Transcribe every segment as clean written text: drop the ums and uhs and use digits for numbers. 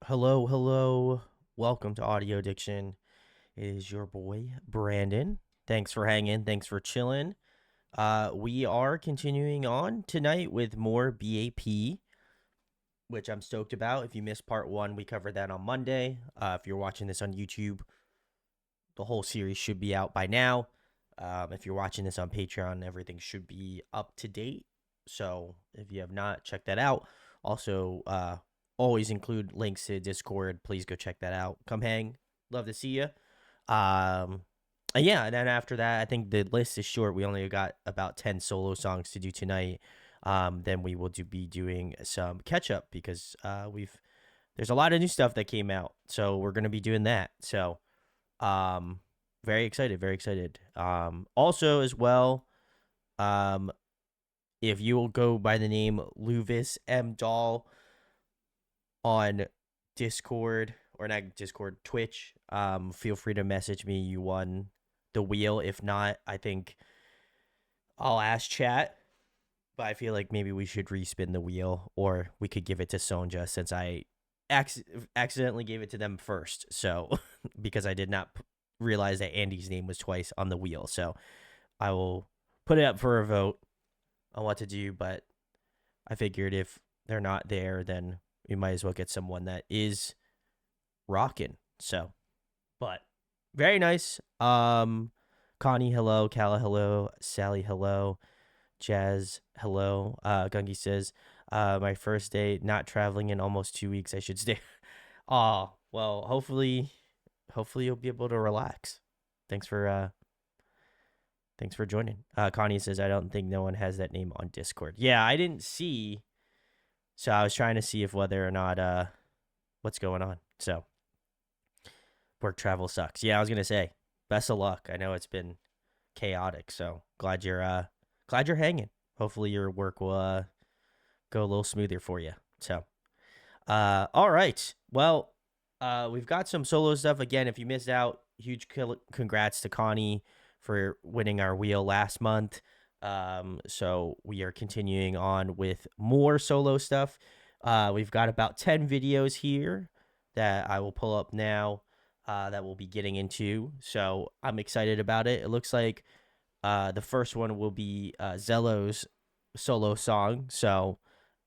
Hello, hello. Welcome to Audio Addiction. It is your boy, Brandon. Thanks for hanging. Thanks for chilling. We are continuing on tonight with more BAP, which I'm stoked about. If you missed part one, we covered that on Monday. If you're watching this on YouTube, the whole series should be out by now. If you're watching this on Patreon, everything should be up to date. So if you have not, check that out. Also, always include links to Discord. Please go check that out. Come hang. Love to see you. And then after that, I think the list is short. We only got about 10 solo songs to do tonight. Then we will be doing some catch up because there's a lot of new stuff that came out. So we're gonna be doing that. So very excited, very excited. Also as well, if you will go by the name Luvis M Doll on Discord, or not Discord, Twitch, feel free to message me. You won the wheel. If not, I think I'll ask chat, but I feel like maybe we should respin the wheel, or we could give it to Sonja since I accidentally gave it to them first. So because I did not realize that Andy's name was twice on the wheel. So I will put it up for a vote on what to do, but I figured if they're not there, then we might as well get someone that is rocking. So, but very nice. Connie, hello. Kala, hello. Sally, hello. Jazz, hello. Gungi says, my first day not traveling in almost 2 weeks. I should stay. Oh, well, hopefully you'll be able to relax. Thanks for joining. Connie says, I don't think no one has that name on Discord. Yeah, I didn't see. So I was trying to see if whether or not what's going on. So work travel sucks. Yeah, I was gonna say best of luck. I know it's been chaotic, so glad you're hanging. Hopefully your work will go a little smoother for you. So all right. Well, we've got some solo stuff again. If you missed out, huge congrats to Connie for winning our wheel last month. So we are continuing on with more solo stuff. We've got about 10 videos here that I will pull up now that we'll be getting into. So I'm excited about it. It looks like the first one will be Zello's solo song. So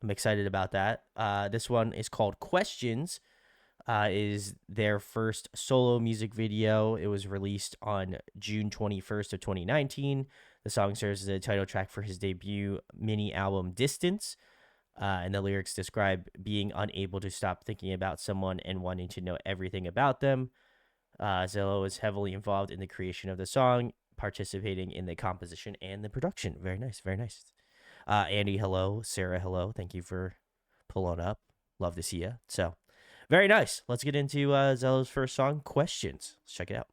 I'm excited about that. This one is called Questions. Is their first solo music video. It was released on June 21st of 2019. The song serves as a title track for his debut mini album Distance. And the lyrics describe being unable to stop thinking about someone and wanting to know everything about them. Zello was heavily involved in the creation of the song, participating in the composition and the production. Very nice, very nice. Andy, hello. Sarah, hello. Thank you for pulling up. Love to see you. So, very nice. Let's get into Zello's first song, Questions. Let's check it out.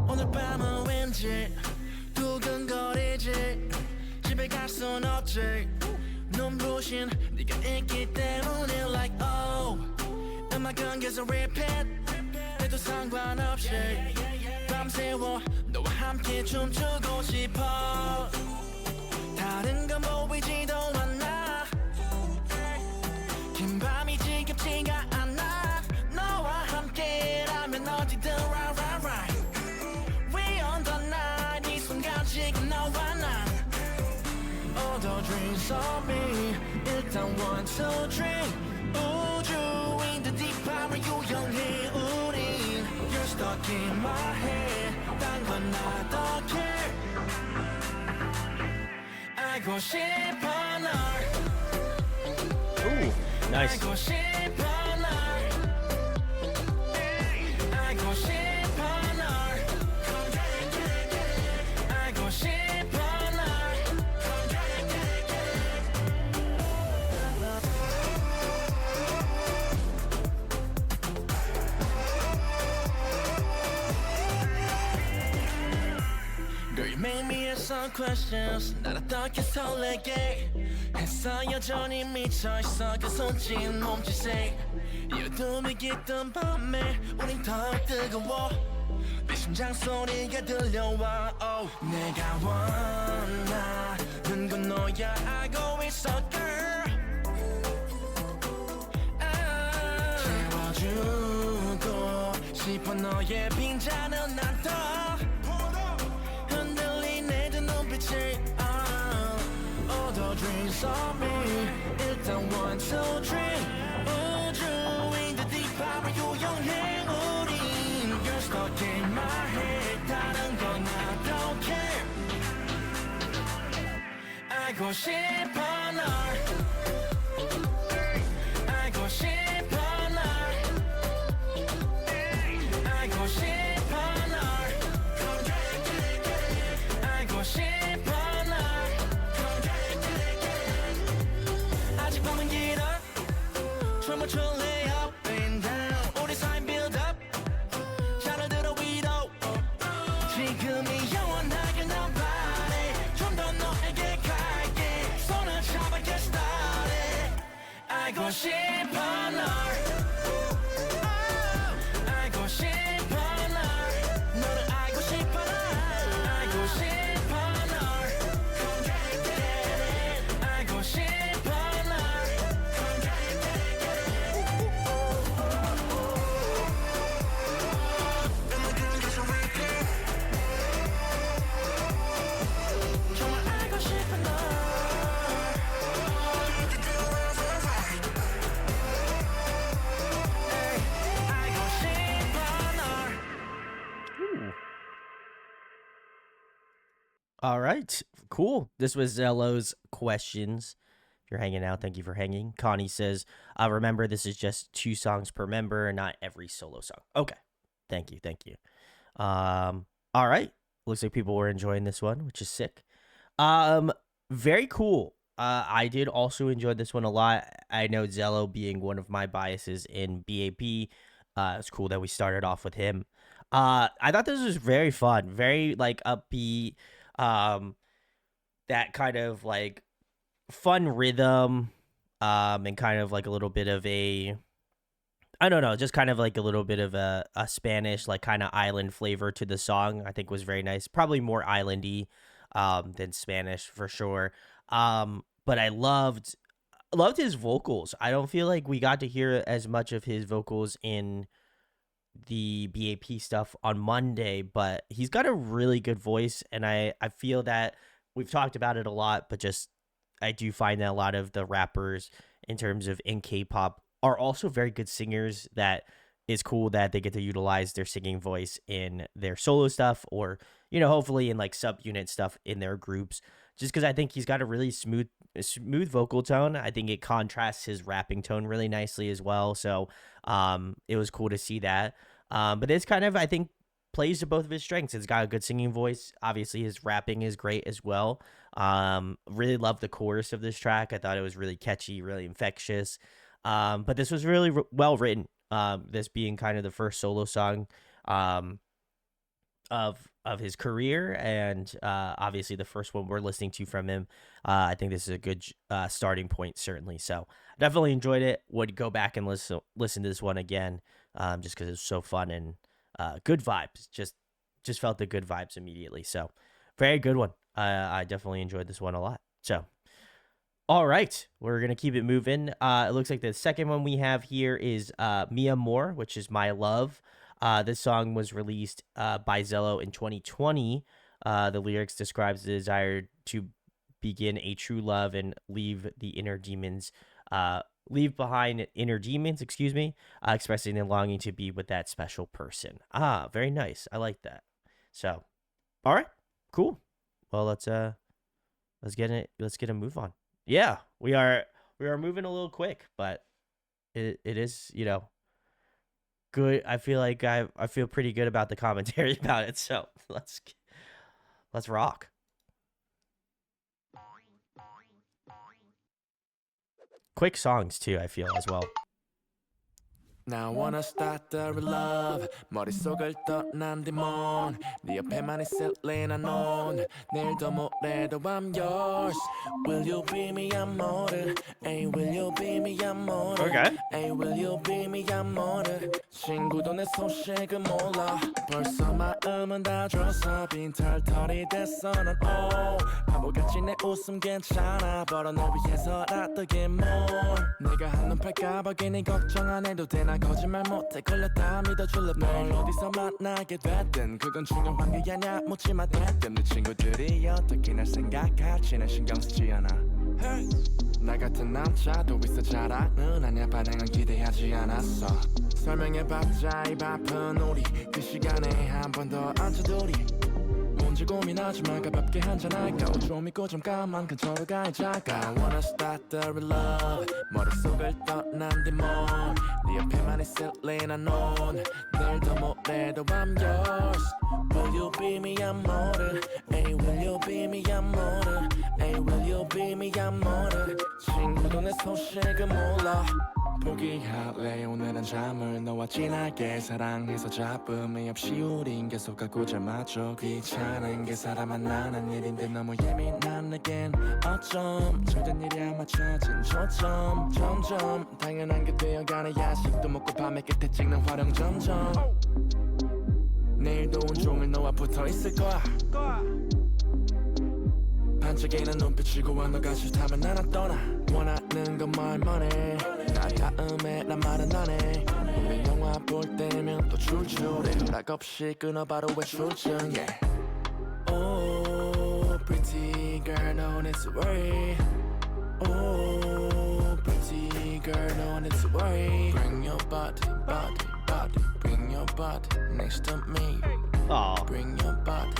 오늘 밤은 왠지 두근거리지 집에 갈 순 없지 눈부신 네가 있기 때문에 like oh 음악은 계속 repeat 해도 상관없이 밤새워 너와 함께 춤추고 싶어 다른 건 보이지도 않아 긴 밤이 지겹지가 않아 너와 함께라면 어디든 right right right We on the night 이 순간 지금 너와 난 All the dreams of me 일단 1, 2, 3 우주인 듯 이 밤을 유영해 우린 You're stuck in my head 딴 건 I don't care 알고 싶어 널 Ooh, nice. 알고 싶어 널 알고 싶어 널 알고 싶어 널 Girl, you make me a Some questions 날 어떻게 설레게 했어 여전히 미쳐있어 그 손짓 몸짓에 어둠이 깃든 밤에 우린 더 뜨거워 내 심장 소리가 들려와 oh. 내가 원하는 건 너야 알고 있어 girl 채워주고 싶어 너의 빈잔은 난더 흔들린 내 두 눈빛을 All the dreams of me 일단 1, 2, 3 우주인 듯 이 밤을 요영해 우린 You're stuck in my head 다른 건 I don't care 알고 싶어 널 알고 싶어 널 알고 싶어 널 알고 싶어 널 아직 밤은 길어 춤을 출래 up and down 우리 사이 build up 잔을 들어 위로 지금이 영원하게 난 바래 좀 더 너에게 갈게 손을 잡아 get started 알고 싶어 널 알고 싶어 널 너를 알고 싶어 널 알고 싶어 널 알고 싶어 널 정말 알고 싶어 널 알고 싶어 널 All right, cool. This was Zello's questions. If you're hanging out, thank you for hanging. Connie says, remember, this is just 2 songs per member, not every solo song. Okay, thank you. All right, looks like people were enjoying this one, which is sick. Very cool. I did also enjoy this one a lot. I know Zello being one of my biases in BAP. It's cool that we started off with him. I thought this was very fun, very like upbeat. That kind of like fun rhythm, and kind of like a little bit of a, I don't know, just kind of like a little bit of a Spanish, like kind of island flavor to the song. I think was very nice. Probably more islandy, than Spanish for sure. But I loved his vocals. I don't feel like we got to hear as much of his vocals in the BAP stuff on Monday, but he's got a really good voice, and I feel that we've talked about it a lot, but just I do find that a lot of the rappers in terms of in K-pop are also very good singers. That is cool that they get to utilize their singing voice in their solo stuff, or hopefully in like subunit stuff in their groups. Just because I think he's got a really smooth vocal tone. I think it contrasts his rapping tone really nicely as well. So it was cool to see that. But this kind of, I think, plays to both of his strengths. It's got a good singing voice. Obviously, his rapping is great as well. Really loved the chorus of this track. I thought it was really catchy, really infectious. But this was really well written. This being kind of the first solo song of his career, and obviously the first one we're listening to from him. I think this is a good starting point, certainly. So definitely enjoyed it. Would go back and listen to this one again, just because it's so fun and good vibes. Just felt the good vibes immediately. So very good one. I definitely enjoyed this one a lot. So all right, we're gonna keep it moving. It looks like the second one we have here is Mia Moore, which is My Love. This song was released by Zello in 2020. The lyrics describes the desire to begin a true love and leave behind inner demons, expressing the longing to be with that special person. Very nice. I like that. So, all right, cool. Well, let's get a move on. Yeah, we are moving a little quick, but it is, good. I feel like I feel pretty good about the commentary about it. So let's rock. Quick songs too, I feel, as well. Now wanna start the real love 머릿속을 떠난 디몬 네 옆에만 있을래 난 넌 내일도 모레도 I'm yours Will you be me amore Ay will you be me amore Okay. Ay will you be me amore 친구도 내 소식을 몰라 벌써 마음은 다 줬어 빈털털이 됐어 난 바보같이 내 웃음 괜찮아 벌어 널 위해서라도 get more 내가 한눈 팔까봐 괜히 걱정 안 해도 돼 나 거짓말 못해 걸렸다 믿어줄래 널 어디서 만나게 됐든 그건 중요한 게 아냐 묻지마 대뜸 네 친구들이 어떻게 날 생각할지 난 신경 쓰지 않아 hey. 나 같은 남자도 있어 잘 아는 아냐 반응은 기대하지 않았어 설명해봤자 이 바쁜 우리 그 시간에 한 번 더 앉아두리 뭔지 고민하지 마 가볍게 한잔할까 좀 있고 잠깐만 근처로 가자가 Wanna start the real love 머릿속을 떠난 디몬 네 옆에만 있을래 난 넌 내일도 모레도 I'm yours Will you be me amore Ay will you be me amore Ay will you be me amore 친구도 내 소식을 몰라 포기할래 오늘은 잠을 너와 진하게 사랑해서 잡음이 없이 우린 계속 가고자 맞춰 귀찮은 게 사람 만나는 일인데 너무 예민한 내겐 어쩜 절된 일이야 맞춰진 초점 점점 당연한 게 되어가네 야식도 먹고 밤에 끝에 찍는 활용 점점 내일도 온종일 너와 붙어있을 거야 반짝이는 눈빛이고 너가 싫다면 나는 떠나 원하는 건 말만 해 나 다음에 난 말은 안 해 우리 영화 볼 때면 또 출출해 허락 없이 끊어 바로 외출증 yeah. Oh pretty girl no need to worry Oh pretty girl no need to worry Bring your body body body Bring your body next to me Aw. Bring your body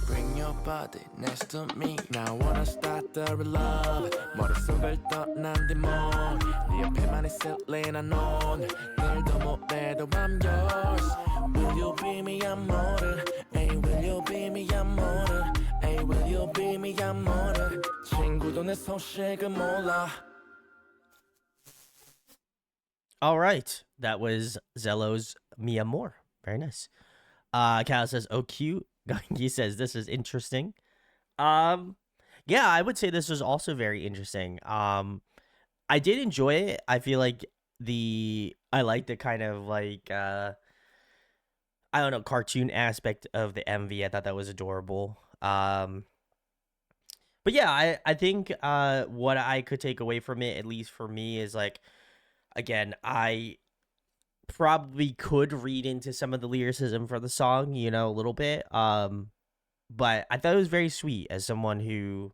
Bring your body next to me Now wanna start the real love 머릿속을 떠난 디몬 네 옆에만 있을래 난 넌 내일도 모레도 I'm yours Will you be me amore Ay will you be me amore Ay will you be me amore 친구도 내 소식을 몰라 All right. That was Zello's Mi Amor. Very nice. Cal says, "Oh, cute." He says, "This is interesting." Yeah, I would say this was also very interesting. I did enjoy it. I feel like I like the kind of like I don't know, cartoon aspect of the MV. I thought that was adorable. But yeah, I think what I could take away from it, at least for me, is like, again, I probably could read into some of the lyricism for the song, you know, a little bit. But I thought it was very sweet. As someone who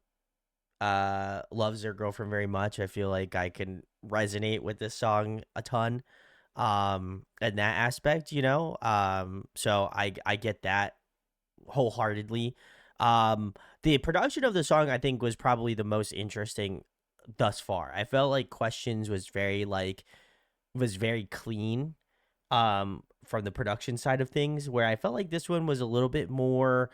loves their girlfriend very much, I feel like I can resonate with this song a ton. In that aspect, you know. So I get that wholeheartedly. The production of the song, I think, was probably the most interesting thus far. I felt like Questions was very clean from the production side of things, where I felt like this one was a little bit more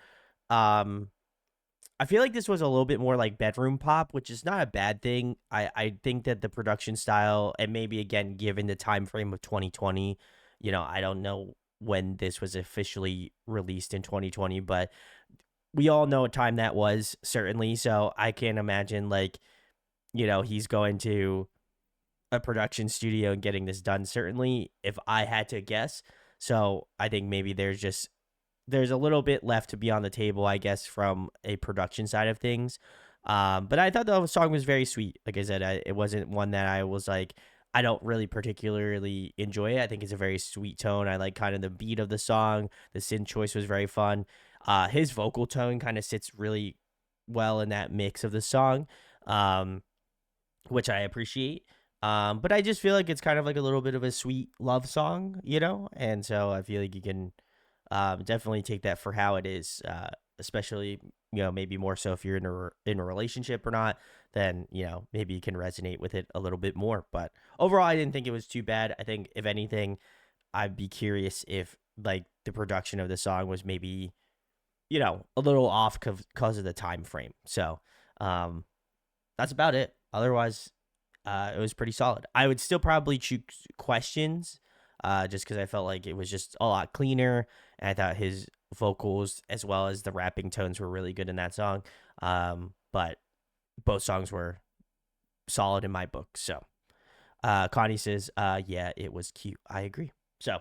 I feel like this was a little bit more like bedroom pop, which is not a bad thing. I think that the production style, and maybe again given the time frame of 2020, you know, I don't know when this was officially released in 2020, but we all know what time that was, certainly. So I can't imagine, like, you know, he's going to a production studio and getting this done, certainly, if I had to guess. So I think maybe there's a little bit left to be on the table, I guess, from a production side of things. But I thought the song was very sweet. Like I said, it wasn't one that I was like, I don't really particularly enjoy it. I think it's a very sweet tone. I like kind of the beat of the song. The synth choice was very fun. His vocal tone kind of sits really well in that mix of the song, which I appreciate. But I just feel like it's kind of like a little bit of a sweet love song, you know? And so I feel like you can definitely take that for how it is, especially, you know, maybe more so if you're in a relationship or not, then, you know, maybe you can resonate with it a little bit more. But overall, I didn't think it was too bad. I think, if anything, I'd be curious if, like, the production of the song was maybe, you know, a little off because of the time frame. So that's about it. Otherwise, it was pretty solid. I would still probably choose Questions just because I felt like it was just a lot cleaner, and I thought his vocals as well as the rapping tones were really good in that song. But both songs were solid in my book. So Connie says, yeah, it was cute. I agree. So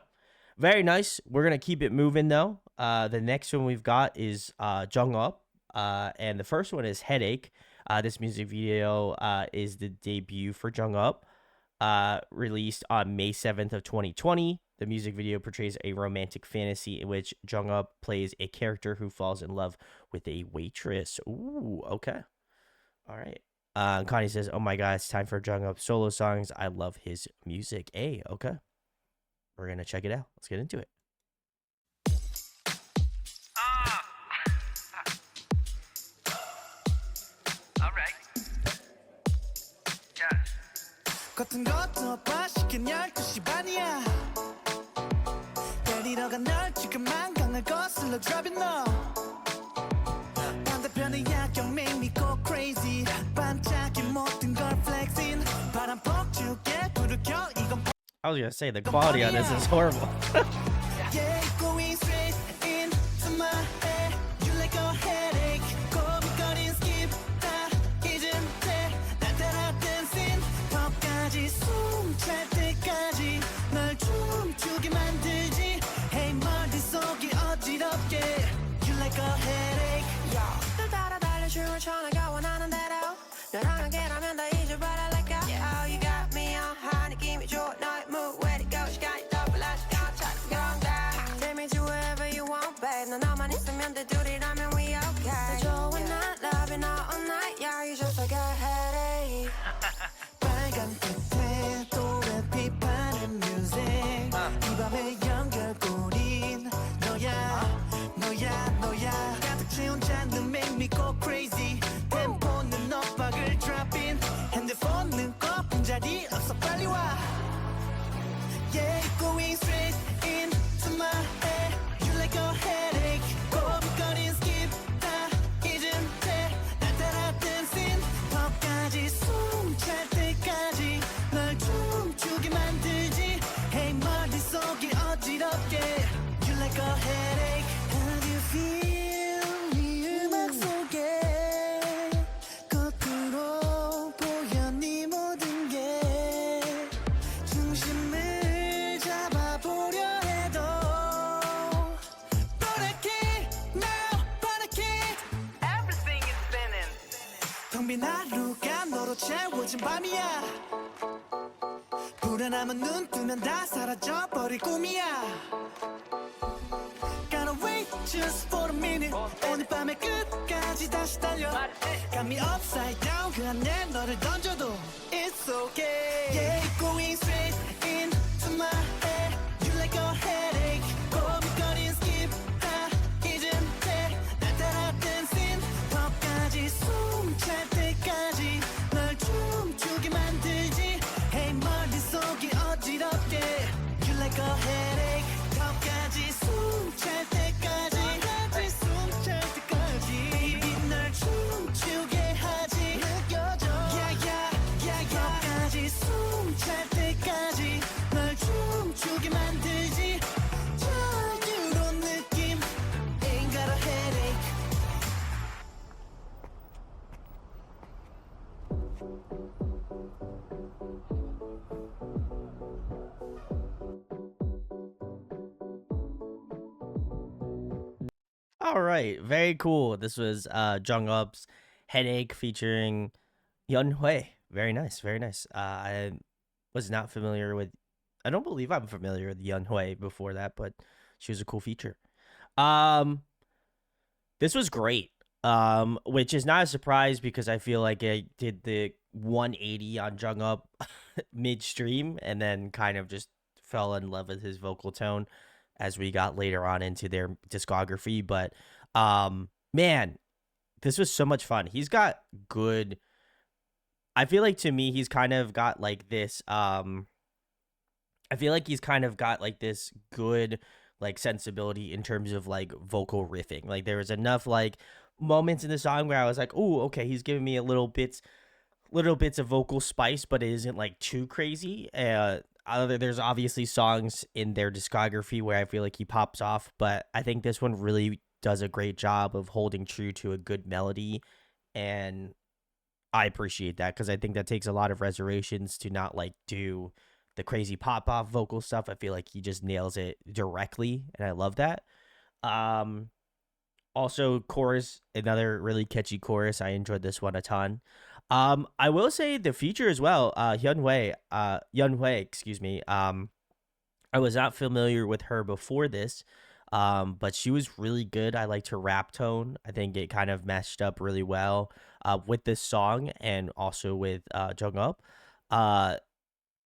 very nice. We're gonna keep it moving though. The next one we've got is Jung Up, and the first one is Headache. This music video is the debut for Jung Up, released on May 7th of 2020. The music video portrays a romantic fantasy in which Jung Up plays a character who falls in love with a waitress. Ooh, okay. All right. Connie says, oh my God, it's time for Jung Up solo songs. I love his music. Hey, okay. We're going to check it out. Let's get into it. 같은 것도 오빠 시킨 12시 반이야 데리러 간 널 지금만 강을 거슬러 driving no 반대편의 야경 make me go crazy 반짝인 모든 걸 flexing 바람 폭죽에 불을 켜 이건 I was going to say, the quality on this is horrible. Yeah, going straight into my head You like a headache 고민거린 skip 다 잊은 채 날 따라 dancing 턱까지 숨찰 때까지 널 춤추게 만들지 Hey 머릿속이 어지럽게 You like a headache 널 따라 달려 춤을 춰 내가 원하는 대로 너랑 함께라면 다 잊어버려 like Oh you got me on high 느낌이 좋아 너의 move where it go 시간이 더 빨라 시간 찾는 건가 Take me to wherever you want babe 너 너만 있으면 돼 둘이라면 we okay 날 좋아 나 love you all night Yeah you just like a headache 빨간 끝에 또래 비파는 music 이 밤의 연결고린 너야 가득 채운 잔은 make me go crazy 템포는 엇박을 dropping 핸드폰은 꺼쁜 자리 없어 빨리 와 Yeah going straight into my head You like a headache 고민거린 skip 다 잊은 채날 따라 dancing 턱까지 숨찰 때까지 널 춤추게 만들지 Hey 머릿속이 어지럽게 You like a headache How do you feel 이 음악 속에 거꾸로 보여 네 모든 게 중심을 잡아보려 해도 Panicky now panicky Everything is spinning 텅 빈 하루가 너로 채워진 밤이야 불안함은 눈 뜨면 다 사라져버릴 꿈이야 Gotta wait just for a minute 오늘 밤의 끝까지 다시 달려 Got me upside down 그 안에 너를 던져도 It's okay Yeah going straight into my head You like a headache 고민거린 skip 다 잊은 채날 따라 dancing 턱까지 숨찰 때까지 널 춤추게 만들지 Hey 머릿속이 어지럽게 You like a headache 턱까지 숨찰 때까지 턱까지 숨찰 때까지 입이 널 춤추게 하지 느껴져 턱까지 숨찰 때까지 널 춤추게 만들지 자유로운 느낌 Ain't got a headache All right, very cool. This was Jung Up's Headache featuring Yun Hui. Very nice, very nice. I was not familiar with, I don't believe I'm familiar with Yun Hui before that, but she was a cool feature. This was great, which is not a surprise because I feel like I did the 180 on Jung Up midstream and then kind of just fell in love with his vocal tone as we got later on into their discography. But man, this was so much fun. He's got good, I feel like to me he's kind of got like this I feel like he's kind of got like this good like sensibility in terms of like vocal riffing. Like there was enough like moments in the song where I was like, oh, okay, he's giving me a little bits of vocal spice, but it isn't like too crazy. there's obviously songs in their discography where I feel like he pops off, but I think this one really does a great job of holding true to a good melody, and I appreciate that because I think that takes a lot of reservations to not like do the crazy pop off vocal stuff. I feel like he just nails it directly, and I love that. Um, Also, chorus, another really catchy chorus. I enjoyed this one a ton. I will say the feature as well. Hyun Hui, excuse me. I was not familiar with her before this, but she was really good. I liked her rap tone. I think it kind of meshed up really well with this song and also with Jung Up. Uh,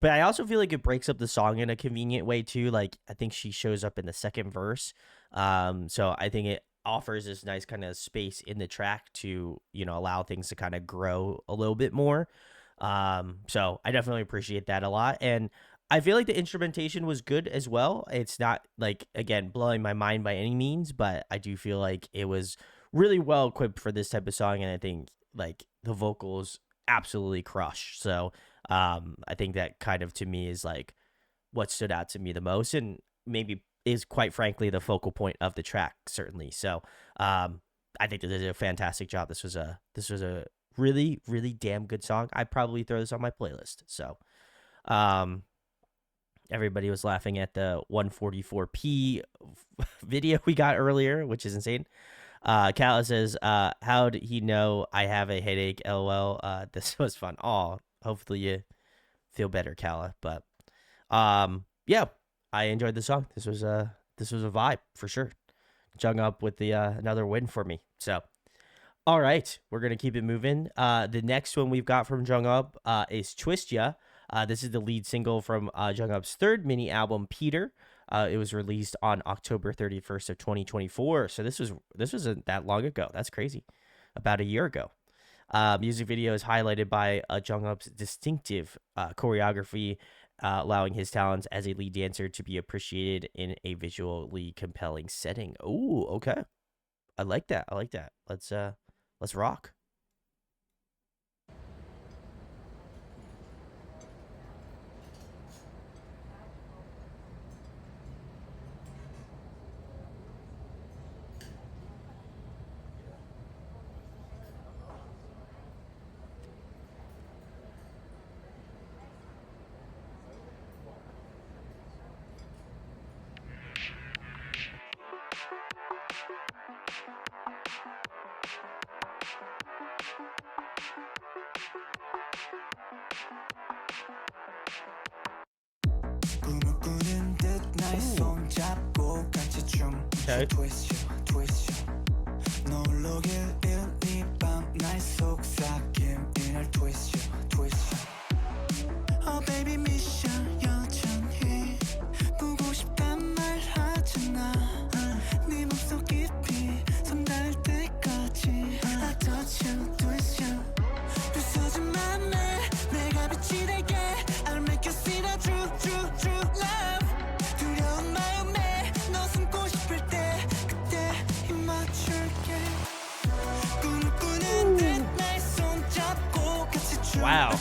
but I also feel like it breaks up the song in a convenient way too. Like I think she shows up in the second verse. So I think it offers this nice kind of space in the track to, allow things to kind of grow a little bit more. So I definitely appreciate that a lot. And I feel like the instrumentation was good as well. It's not like, again, blowing my mind by any means, but I do feel like it was really well equipped for this type of song. And I think like the vocals absolutely crush. So I think that kind of to me is like what stood out to me the most, and maybe is quite frankly the focal point of the track, certainly. So I think that they did a fantastic job. This was a really, really damn good song. I'd probably throw this on my playlist. So everybody was laughing at the 144p video we got earlier, which is insane. Kala says, how did he know I have a headache? LOL. This was fun. Oh, hopefully you feel better, Kala. But yeah, I enjoyed the song. This was a vibe for sure. Jung Up with the another win for me. So all right, we're gonna keep it moving. The next one we've got from Jung Up is Twist Ya. This is the lead single from Jung Up's third mini album, Peter. It was released on October 31st of 2024. So this wasn't that long ago. That's crazy. About a year ago. Music video is highlighted by Jung Up's distinctive choreography, allowing his talents as a lead dancer to be appreciated in a visually compelling setting. Oh, okay. I like that. Let's rock. Okay. Wow.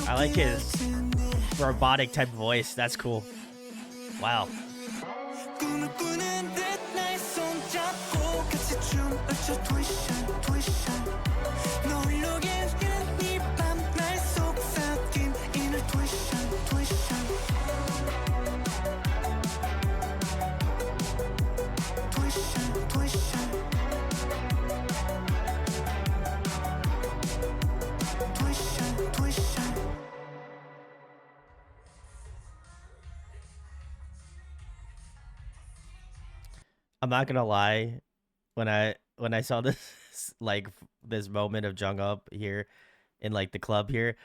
I like his robotic type voice. That's cool. Wow. 꿈을 꾸는 듯 나의 손잡고 같이 춤을 춰 twist twist 널로 깨우는 이밤날 속삭임 inner twist twist twist twist twist twist I'm not gonna lie, when I saw this like this moment of Jung Up here in like the club here,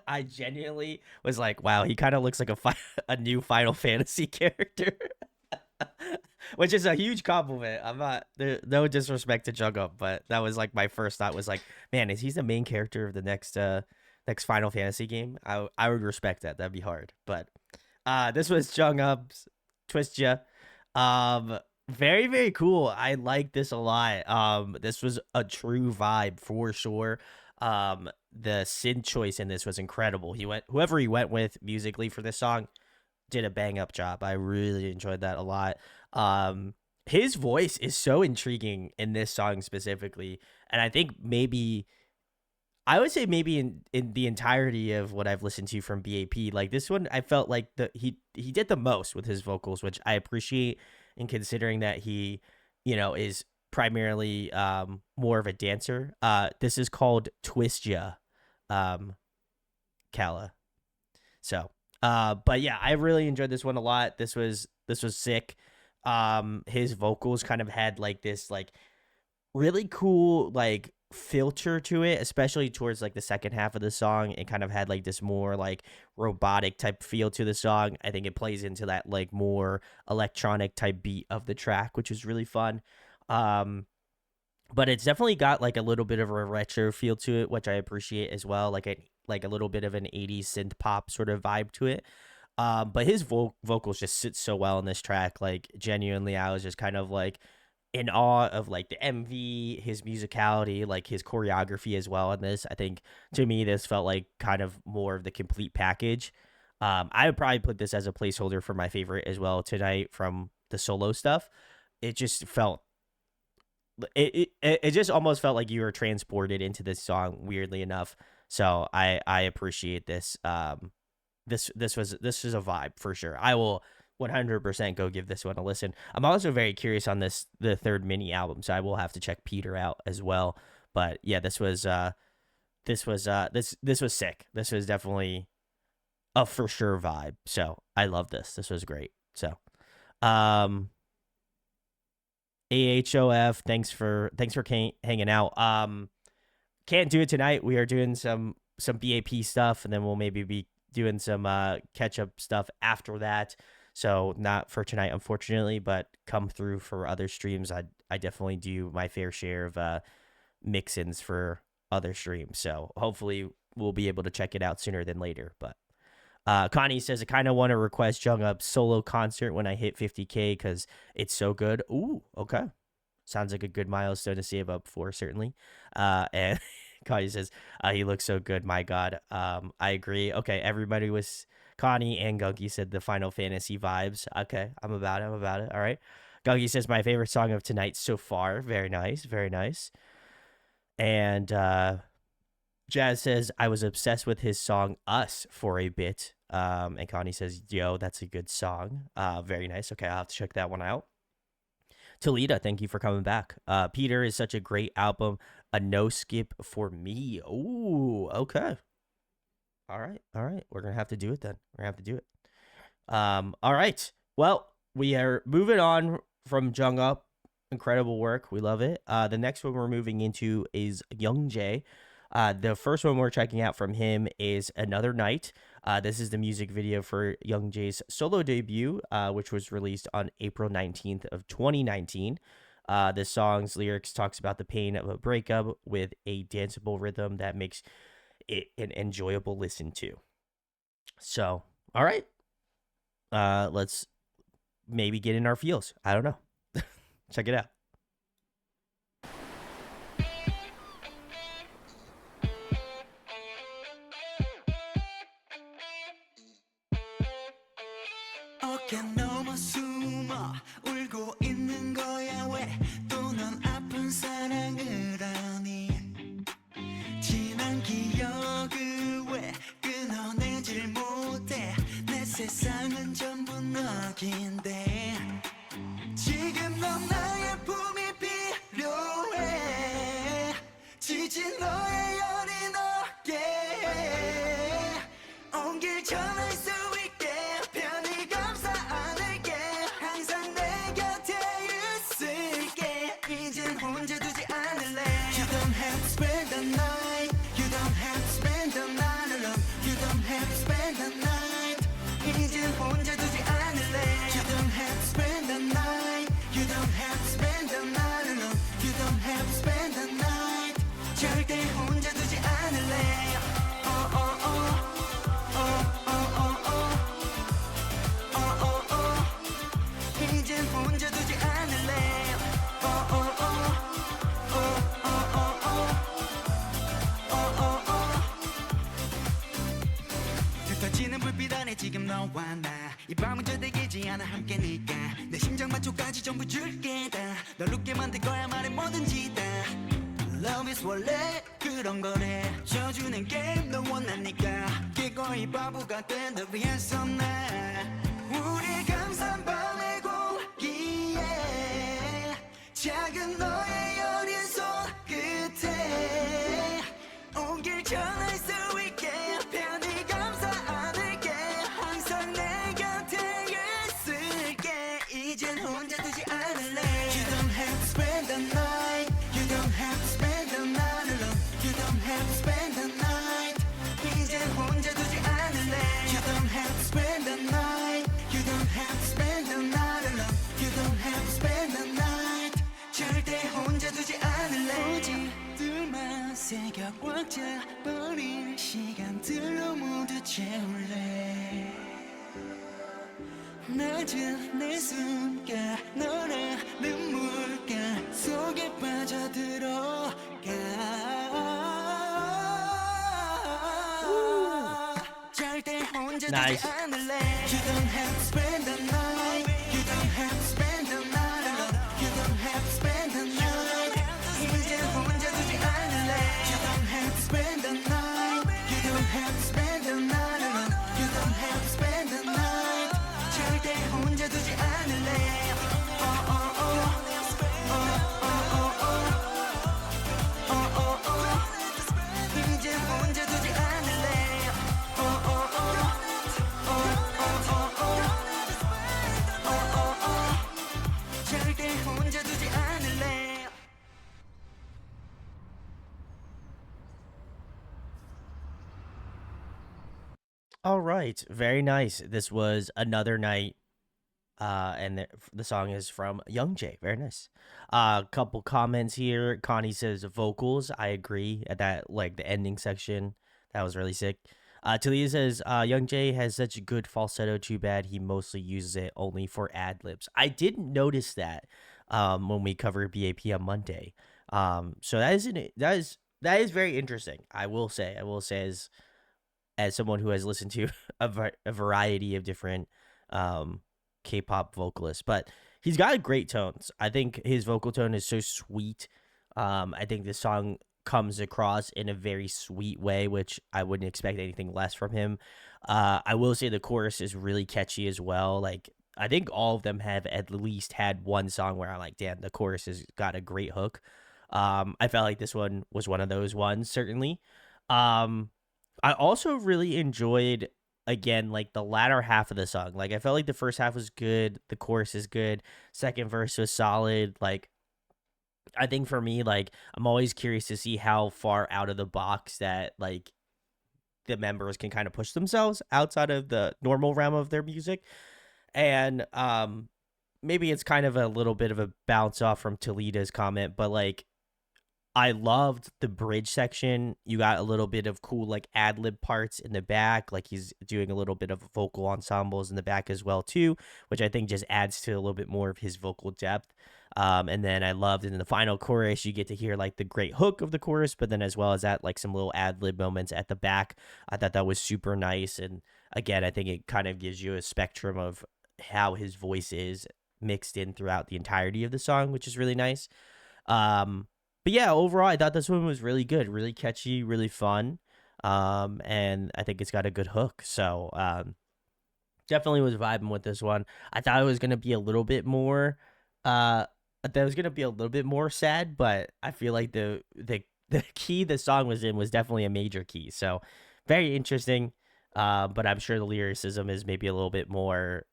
I genuinely was like, wow, he kind of looks like a new Final Fantasy character. Which is a huge compliment. I'm not there, no disrespect to Jung Up, but that was like my first thought was like, man, is he the main character of the next Final Fantasy game? I would respect that. That'd be hard. But this was Jung Up's Twist Ya. Very, very cool. I like this a lot. This was a true vibe for sure. The synth choice in this was incredible. Whoever he went with musically for this song did a bang up job. I really enjoyed that a lot. His voice is so intriguing in this song specifically, and I think maybe I would say maybe in the entirety of what I've listened to from BAP, like this one, I felt like he did the most with his vocals, which I appreciate. In considering that he, is primarily more of a dancer. This is called Twist Ya, Kala. So, but yeah, I really enjoyed this one a lot. This was sick. His vocals kind of had like this like really cool like filter to it, especially towards like the second half of the song. It kind of had like this more like robotic type feel to the song. I think it plays into that like more electronic type beat of the track, which is really fun. But it's definitely got like a little bit of a retro feel to it, which I appreciate as well. Like a little bit of an 80s synth pop sort of vibe to it. But his vocals just sit so well in this track. Like genuinely, I was just kind of like in awe of like the MV, his musicality, like his choreography as well in this. I think to me, this felt like kind of more of the complete package. I would probably put this as a placeholder for my favorite as well tonight from the solo stuff. It just felt it just almost felt like you were transported into this song weirdly enough. So I appreciate this. This is a vibe for sure. I will 100% go give this one a listen. I'm also very curious on the third mini album, so I will have to check Peter out as well. But yeah, this was sick. This was definitely a for sure vibe. So I love this. This was great. So AHOF, thanks for hanging out. Can't do it tonight. We are doing some BAP stuff, and then we'll maybe be doing some catch up stuff after that. So not for tonight, unfortunately, but come through for other streams. I definitely do my fair share of mix-ins for other streams. So hopefully we'll be able to check it out sooner than later. But Connie says, I kind of want to request Jung Up's solo concert when I hit 50K because it's so good. Ooh, okay. Sounds like a good milestone to save up for, certainly. And Connie says, he looks so good. My God. I agree. Okay, everybody was... Connie and Gunky said the Final Fantasy vibes. Okay, I'm about it. All right. Gunky says, my favorite song of tonight so far. Very nice. Very nice. And Jazz says, I was obsessed with his song Us for a bit. And Connie says, yo, that's a good song. Very nice. Okay, I'll have to check that one out. Talita, thank you for coming back. Peter is such a great album. A no skip for me. Ooh, okay. All right. We're going to have to do it then. All right. Well, we are moving on from Jung Up. Incredible work. We love it. The next one we're moving into is Young Jae. The first one we're checking out from him is Another Night. This is the music video for Young Jae's solo debut, which was released on April 19th of 2019. This song's lyrics talks about the pain of a breakup with a danceable rhythm that makes it an enjoyable listen to. So, all right. Let's maybe get in our feels. I don't know. Check it out. 어깨 넘어 숨어 울고 있는 거야 왜 또 넌 아픈 사랑을 하니 지난 기억을 왜 끊어내질 못해 내 세상은 전부 너긴데 지금 넌 나의 품이 필요해 지친 너의 여린 어깨에 온길 전할 수 있게 편히 감싸 안을게 항상 내 곁에 있을게 이젠 혼자 두지 않을래 You don't have to spend the night You don't have to spend the night alone You don't have to spend the night 이젠 혼자 두지 않을래 You don't have to spend the night You don't have to spend the night alone You don't have to spend the night 절대 혼자 두지 않을래 oh, oh, oh. 이젠 혼자 두지 않을래 흩어지는 불빛 안에 지금 너와 나 이 밤은 절대 길지 않아 함께니까 내 심장 맞춰까지 전부 줄게 다널 웃게 만들 거야 말해 뭐든지 다 Love is 원래 그런 거래 져주는 게임 너 원하니까 기꺼이 바보가 된 널 위해서 나 우리 감싼 밤의 공기에 작은 너의 여린 손끝에 온길 전할 수 있게 편히 감싸 안을게 항상 내 곁에 있을게 이젠 혼자 두지 않을래 You don't have to spend the night You don't have to spend the night alone You don't have to spend the night 이젠 혼자 두지 않을래 You don't have to spend the night You don't have to spend the night alone You don't have to spend the night 절대 혼자 두지 않을래 오직 둘만 새겨 꽉 잡아버린 시간들로 모두 채울래 낮은 내 숨가 너라는 물가 속에 빠져들어가 절대 혼자 Nice. 두지 않을래 You don't have to spend the night You don't have to spend the night alone You don't have to spend the night 이제 혼자 두지 않을래 You don't have to spend the night You don't have to spend the night alone You don't have to spend the night 절대 혼자 두지 않을래 oh, oh, oh. 이제 혼자 두지 않을래 절대 혼자 두지 않을래 All right, very nice. This was Another Night, and the song is from Young Jay. Very nice. A couple comments here. Connie says vocals. I agree at that, like the ending section. That was really sick. Talia says Young Jay has such a good falsetto. Too bad he mostly uses it only for ad libs. I didn't notice that when we covered BAP on Monday. So that is very interesting. I will say as someone who has listened to a variety of different K-pop vocalists, but he's got great tones. I think his vocal tone is so sweet. I think this song comes across in a very sweet way, which I wouldn't expect anything less from him. I will say the chorus is really catchy as well. Like, I think all of them have at least had one song where I'm like, damn, the chorus has got a great hook. I felt like this one was one of those ones, certainly. I also really enjoyed, again, like the latter half of the song. Like, I felt like the first half was good, the chorus is good, second verse was solid. Like, I think for me, like, I'm always curious to see how far out of the box that, like, the members can kind of push themselves outside of the normal realm of their music. And maybe it's kind of a little bit of a bounce off from Toledo's comment, but, like, I loved the bridge section. You got a little bit of cool, like, ad-lib parts in the back. Like, he's doing a little bit of vocal ensembles in the back as well, too, which I think just adds to a little bit more of his vocal depth. And then I loved in the final chorus, you get to hear, like, the great hook of the chorus, but then as well as that, like, some little ad-lib moments at the back. I thought that was super nice. And, again, I think it kind of gives you a spectrum of how his voice is mixed in throughout the entirety of the song, which is really nice. But yeah, overall, I thought this one was really good, really catchy, really fun. And I think it's got a good hook. So, definitely was vibing with this one. I thought it was gonna be a little bit more, that was gonna be a little bit more sad, but I feel like the key the song was in was definitely a major key. So, very interesting. But I'm sure the lyricism is maybe a little bit more,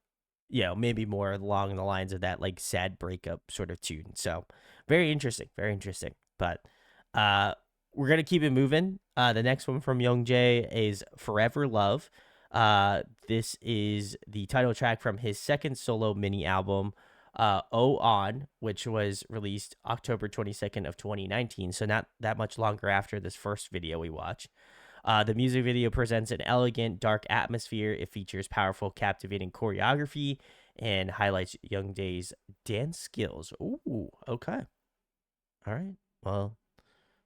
maybe more along the lines of that like sad breakup sort of tune. So, very interesting, very interesting. But we're gonna keep it moving. The next one from Young Jae is "Forever Love." This is the title track from his second solo mini album, "Oh On," which was released October 22nd of 2019. So not that much longer after this first video we watched. The music video presents an elegant, dark atmosphere. It features powerful, captivating choreography and highlights Young Jae's dance skills. Ooh, okay. All right. Well,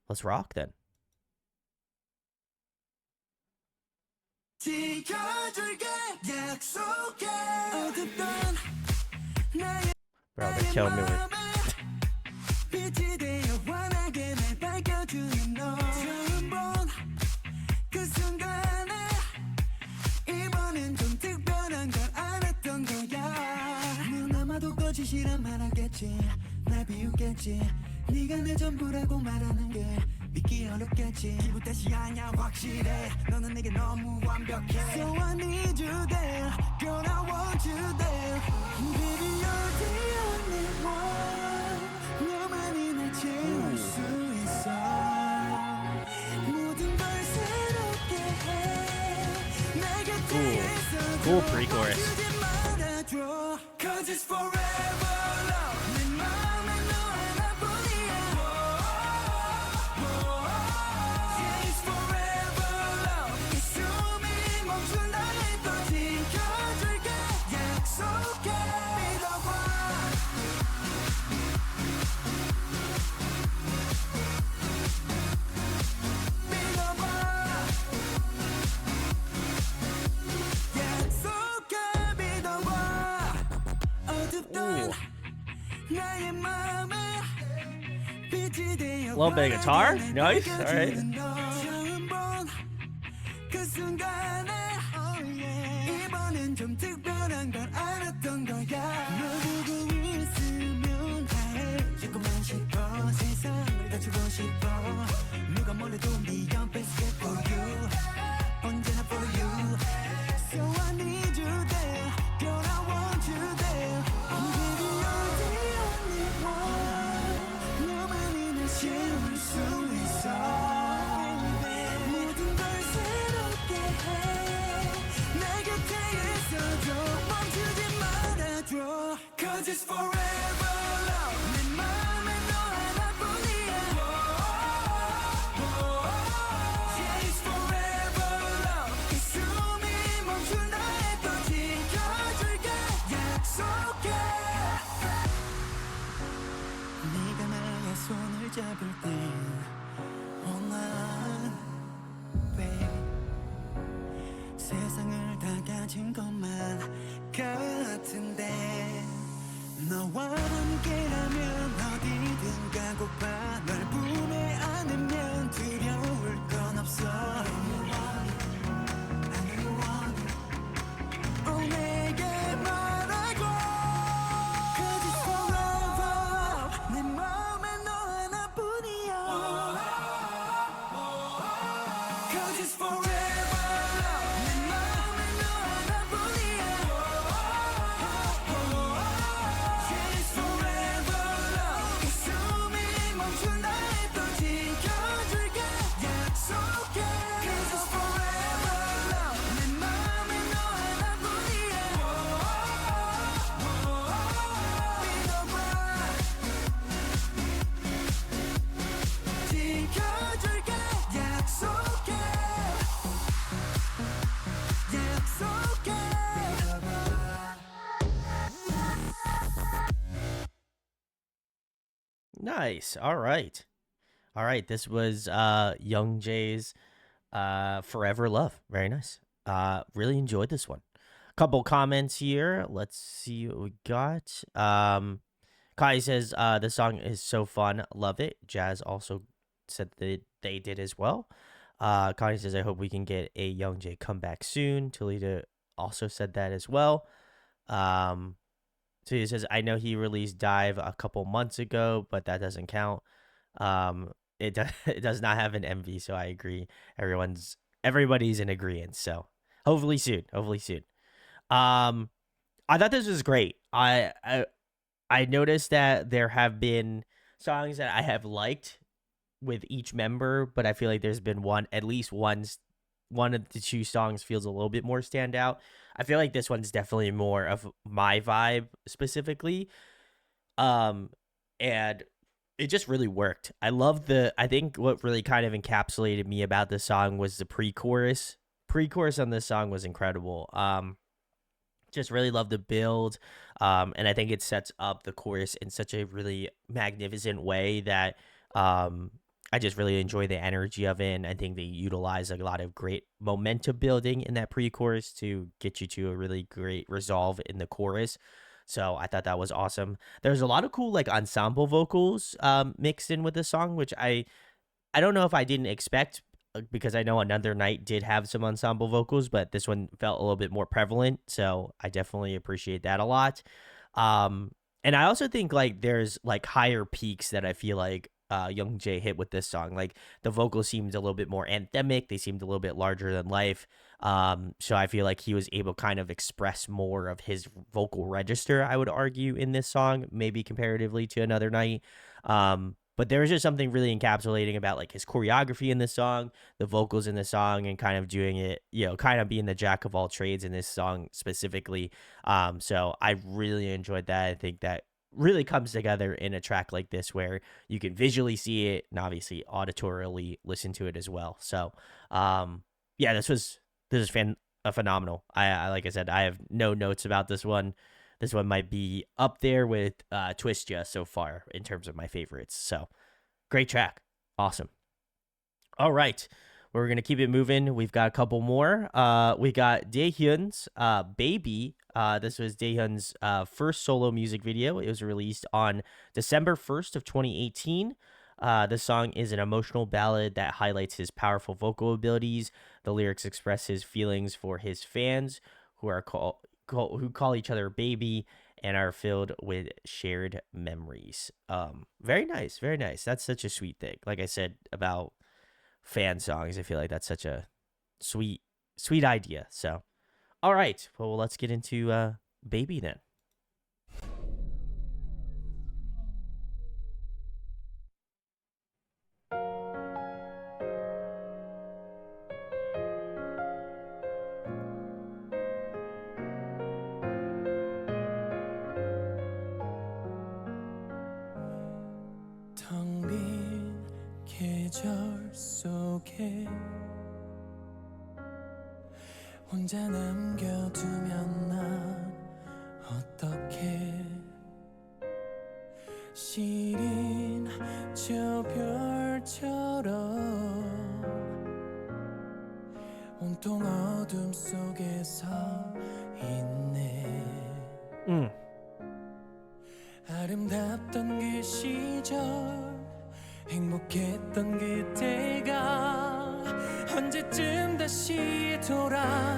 let's rock then. Bro, they're killing me with. 네가 내 전부라고 말하는 게 믿기 어렵겠지 기분 탓이 아냐 확실해 너는 내게 너무 완벽해 So I need you there Girl I want you there Baby you're the only one 너만이 날 채울 수 있어 모든 걸 새롭게 해내 곁에 있어줘 Cool pre-chorus. Cause it's forever love 내 맘에 너 하나뿐이야 Yeah it's forever love 이 숨이 멈춘다 해도 지켜줄게 약속해 믿어봐 믿어봐 약속해 믿어봐 어둡던 나의 맘에 빛이 되어 Little bit of guitar. Nice. All right. 처음 본 그 순간에 이번엔 좀 특별한 걸 알았던 거야 너 보고 있으면 다해 조금만 싶어 세상을 다 주고 싶어 누가 몰라도 네 옆에 있을게 for you 언제나 for you So I need you there Girl I want you there Baby you're the only one 너만이 날 채울 수 있어 모든 걸 새롭게 해내 곁에 있어줘 멈추지 말아줘 Cause it's forever love 내 맘에 너 하나뿐이야 Yeah it's forever love 이 숨이 멈춘다 해도 지켜줄게 약속해 네가 나의 손을 잡을 때 Oh 난 babe 세상을 다 가진 것만 같은데 너와 함께라면 어디든 가고파 널 품에 안으면 두려울 건 없어 Oh 내게 말하고 Cause it's forever 내 맘에 너 하나뿐이야 Cause it's forever 내 맘에 너 하나뿐이야 Yeah it's forever 이 숨이 멈춘다 해도 지켜줄게 약속해 Cause it's forever 내 맘에 너 하나뿐이야 믿어봐 지켜줄게 약속해 약속해 Nice. All right. All right. This was Young Jae's "Forever Love." Very nice. Really enjoyed this one. Couple comments here. Let's see what we got. Kai says the song is so fun, love it. Jazz also said that they did as well. Connie says I hope we can get a Young J comeback soon. Talita also said that as well. So he says I know he released Dive a couple months ago, but that doesn't count. It does not have an MV, so I agree. Everybody's in agreement. So hopefully soon. Hopefully soon. I thought this was great. I noticed that there have been songs that I have liked with each member, but I feel like there's been at least one of the two songs feels a little bit more standout. I feel like this one's definitely more of my vibe specifically. And it just really worked. I think what really kind of encapsulated me about this song was the pre-chorus. Pre-chorus on this song was incredible. Just really love the build. And I think it sets up the chorus in such a really magnificent way that I just really enjoy the energy of it. And I think they utilize a lot of great momentum building in that pre-chorus to get you to a really great resolve in the chorus. So I thought that was awesome. There's a lot of cool like ensemble vocals mixed in with the song, which I don't know if I didn't expect because I know Another Night did have some ensemble vocals, but this one felt a little bit more prevalent. So I definitely appreciate that a lot. And I also think like there's like higher peaks that I feel like Young J hit with this song. Like the vocals seemed a little bit more anthemic. They seemed a little bit larger than life. So I feel like he was able to kind of express more of his vocal register, I would argue, in this song, maybe comparatively to Another Night. But there was just something really encapsulating about like his choreography in this song, the vocals in the song, and kind of doing it, kind of being the jack of all trades in this song specifically. So I really enjoyed that. I think that really comes together in a track like this where you can visually see it and obviously auditorily listen to it as well. So, yeah, this is phenomenal. I like I said, I have no notes about this one. This one might be up there with Twist Ya so far in terms of my favorites. So great track. Awesome. All right. We're going to keep it moving. We've got a couple more. We got Daehyun's Baby. This was Daehyun's first solo music video. It was released on December 1st of 2018. The song is an emotional ballad that highlights his powerful vocal abilities. The lyrics express his feelings for his fans who call each other baby and are filled with shared memories. Very nice, very nice. That's such a sweet thing. Like I said about fan songs, I feel like that's such a sweet idea. So, all right, well, let's get into Baby then. 텅 빈 계절 속에 혼자 남겨두면 난 어떡해 시린 저 별처럼 온통 어둠 속에서 있네 아름답던 그 시절 행복했던 그때가 언제쯤 다시 돌아올까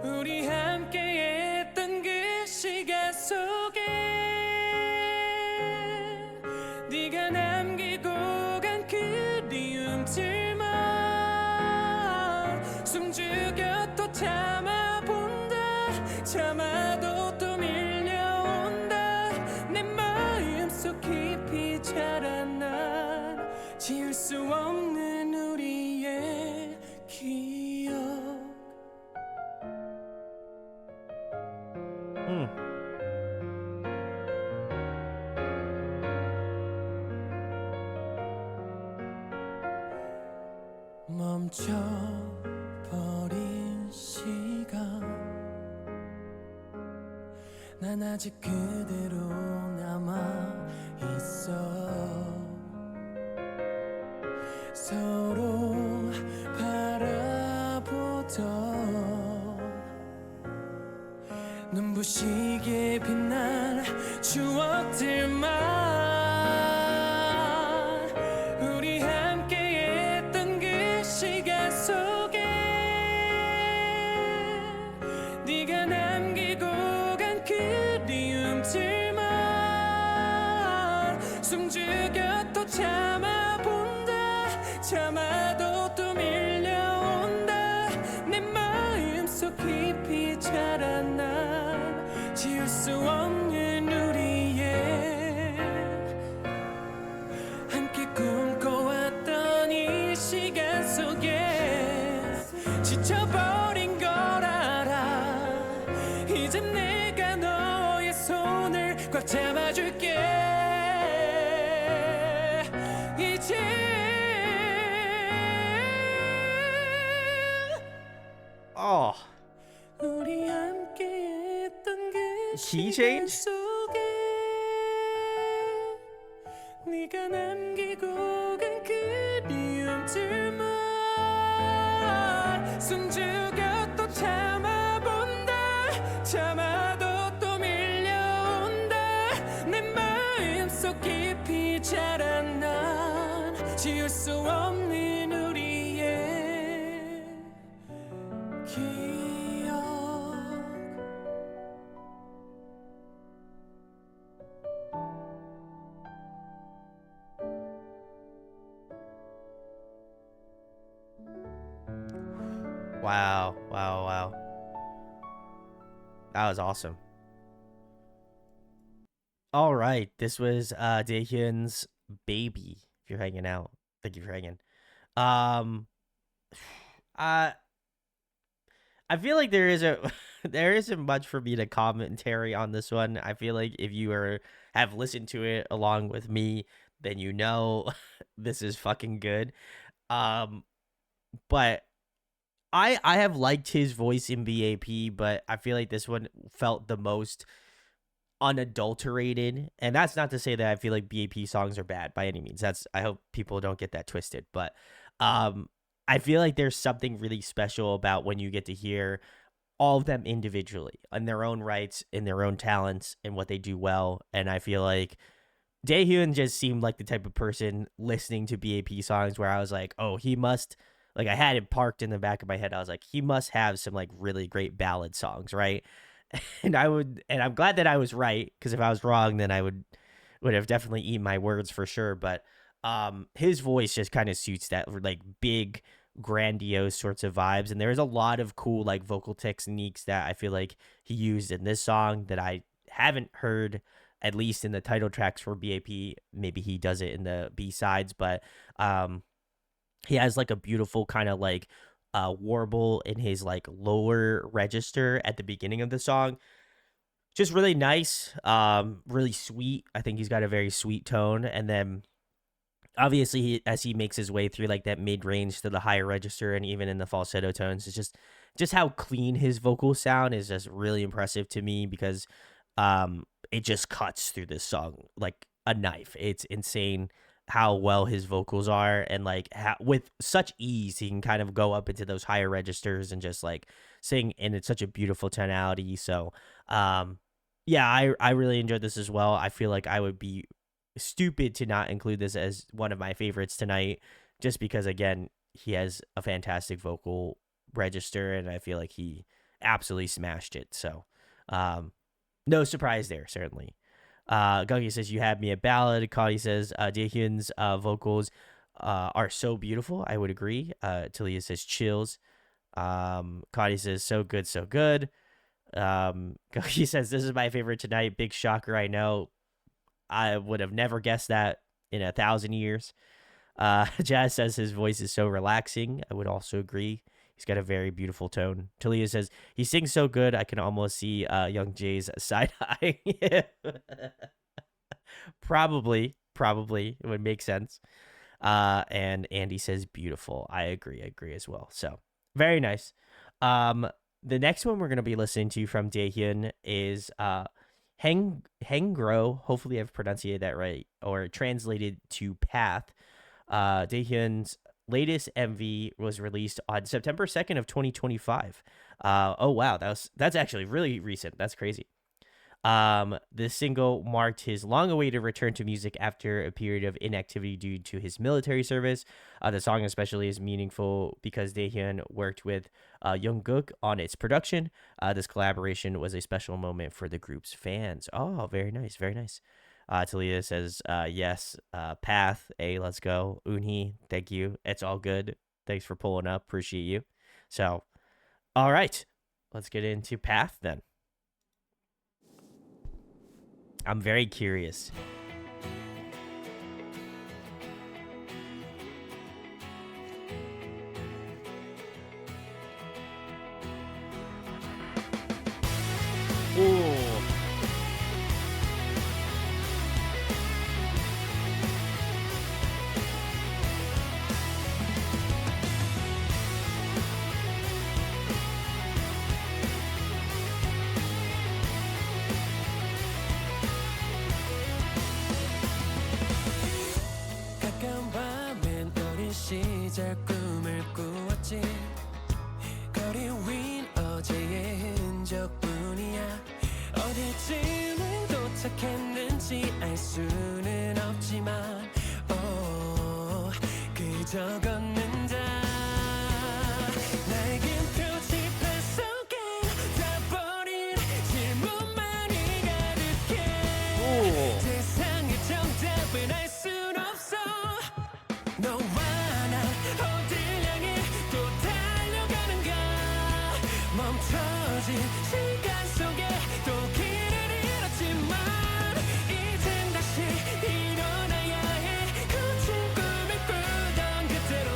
우리 함께했던 그 시간 속에 네가 남기고 간 그리움들만 숨죽여 또 참아본다 참아도 또 밀려온다 내 마음속 깊이 자라난 지울 수 없는 우리의 기억 멈춰버린 시간 난 아직 그대로 남아있어 서로 바라보며 눈부시게 빛난 추억들만 우리 함께했던 그 시간 속에 네가 남기고 간 그리움들만 숨죽여 또 참아본다 참아도 또 밀려온다 내 마음속 깊이 자라난 지울 수 없는 우리의 함께 꿈꿔왔던 이 시간 속에 지쳐버린 걸 알아 이제 내가 너의 손을 꽉 잡아줄게 이제 Oh, 우리 함께했던 그 key 시간 change? 속에 네가 남기고 간 그리움들만 숨죽여 또 참아본다 참아도 또 밀려온다 내 마음속 깊이 자라난 지울 수 없는 우리의 기억 wow, wow, wow. That was awesome. All right, this was Daehyun's Baby. If you're hanging out, thank you for hanging. Um, I feel like there isn't much for me to commentary on this one. I feel like if you have listened to it along with me, then you know this is fucking good. But I have liked his voice in BAP, but I feel like this one felt the most unadulterated. And that's not to say that I feel like BAP songs are bad by any means. I hope people don't get that twisted. But I feel like there's something really special about when you get to hear all of them individually in their own rights, in their own talents, and what they do well. And I feel like Daehyun just seemed like the type of person listening to BAP songs where I was like, oh, he must, like, I had it parked in the back of my head. I was like, he must have some like really great ballad songs, right? And I'm glad that I was right, because if I was wrong, then I would have definitely eaten my words for sure. But his voice just kind of suits that like big, grandiose sorts of vibes, and there's a lot of cool like vocal techniques that I feel like he used in this song that I haven't heard, at least in the title tracks for BAP. Maybe he does it in the B-sides, but he has like a beautiful kind of like warble in his like lower register at the beginning of the song. Just really nice, really sweet. I think he's got a very sweet tone. And then obviously as he makes his way through like that mid-range to the higher register and even in the falsetto tones, it's just how clean his vocals sound is just really impressive to me, because it just cuts through this song like a knife. It's insane how well his vocals are, and like how, with such ease, he can kind of go up into those higher registers and just like sing, and it's such a beautiful tonality. So yeah, I really enjoyed this as well. I feel like I would be stupid to not include this as one of my favorites tonight, just because again, he has a fantastic vocal register, and I feel like he absolutely smashed it. So no surprise there, certainly. Gungi says, you had me a ballad. Cody says, Daehyun's vocals are so beautiful. I would agree. Talia says, chills. Cody says, so good, so good. Gungi says, this is my favorite tonight. Big shocker, I know. I would have never guessed that in 1,000 years. Jazz says his voice is so relaxing. I would also agree. He's got a very beautiful tone. Talia says, he sings so good, I can almost see Young Jay's side-eyeing him. Probably. It would make sense. And Andy says, beautiful. I agree as well. So, very nice. The next one we're going to be listening to from Daehyun is Hengro. Hopefully I've pronounced that right, or translated to Path. Daehyun's latest MV was released on September 2nd of 2025. Oh wow, that's actually really recent. That's crazy. This single marked his long-awaited return to music after a period of inactivity due to his military service. The song especially is meaningful because Daehyun worked with Jungkook on its production. This collaboration was a special moment for the group's fans. Oh, very nice, very nice. Talia says, yes, Path, let's go. Unhee, thank you. It's all good. Thanks for pulling up. Appreciate you. So, all right, let's get into Path then. I'm very curious. Ooh. 가까운 밤엔 어린 시절 꿈을 꾸었지 거리 윈 어제의 흔적뿐이야 어디쯤에 도착했는지 알 수는 없지만 그저 걷는다 나에겐 표지판 속에 닿아버린 질문만이 가득해 세상의 정답은 알 순 없어 너와 난 어딜 향해 또 달려가는가 멈춰진 시간 속에 또 길을 잃었지만 이젠 다시 일어나야 해 거친 꿈을 꾸던 그대로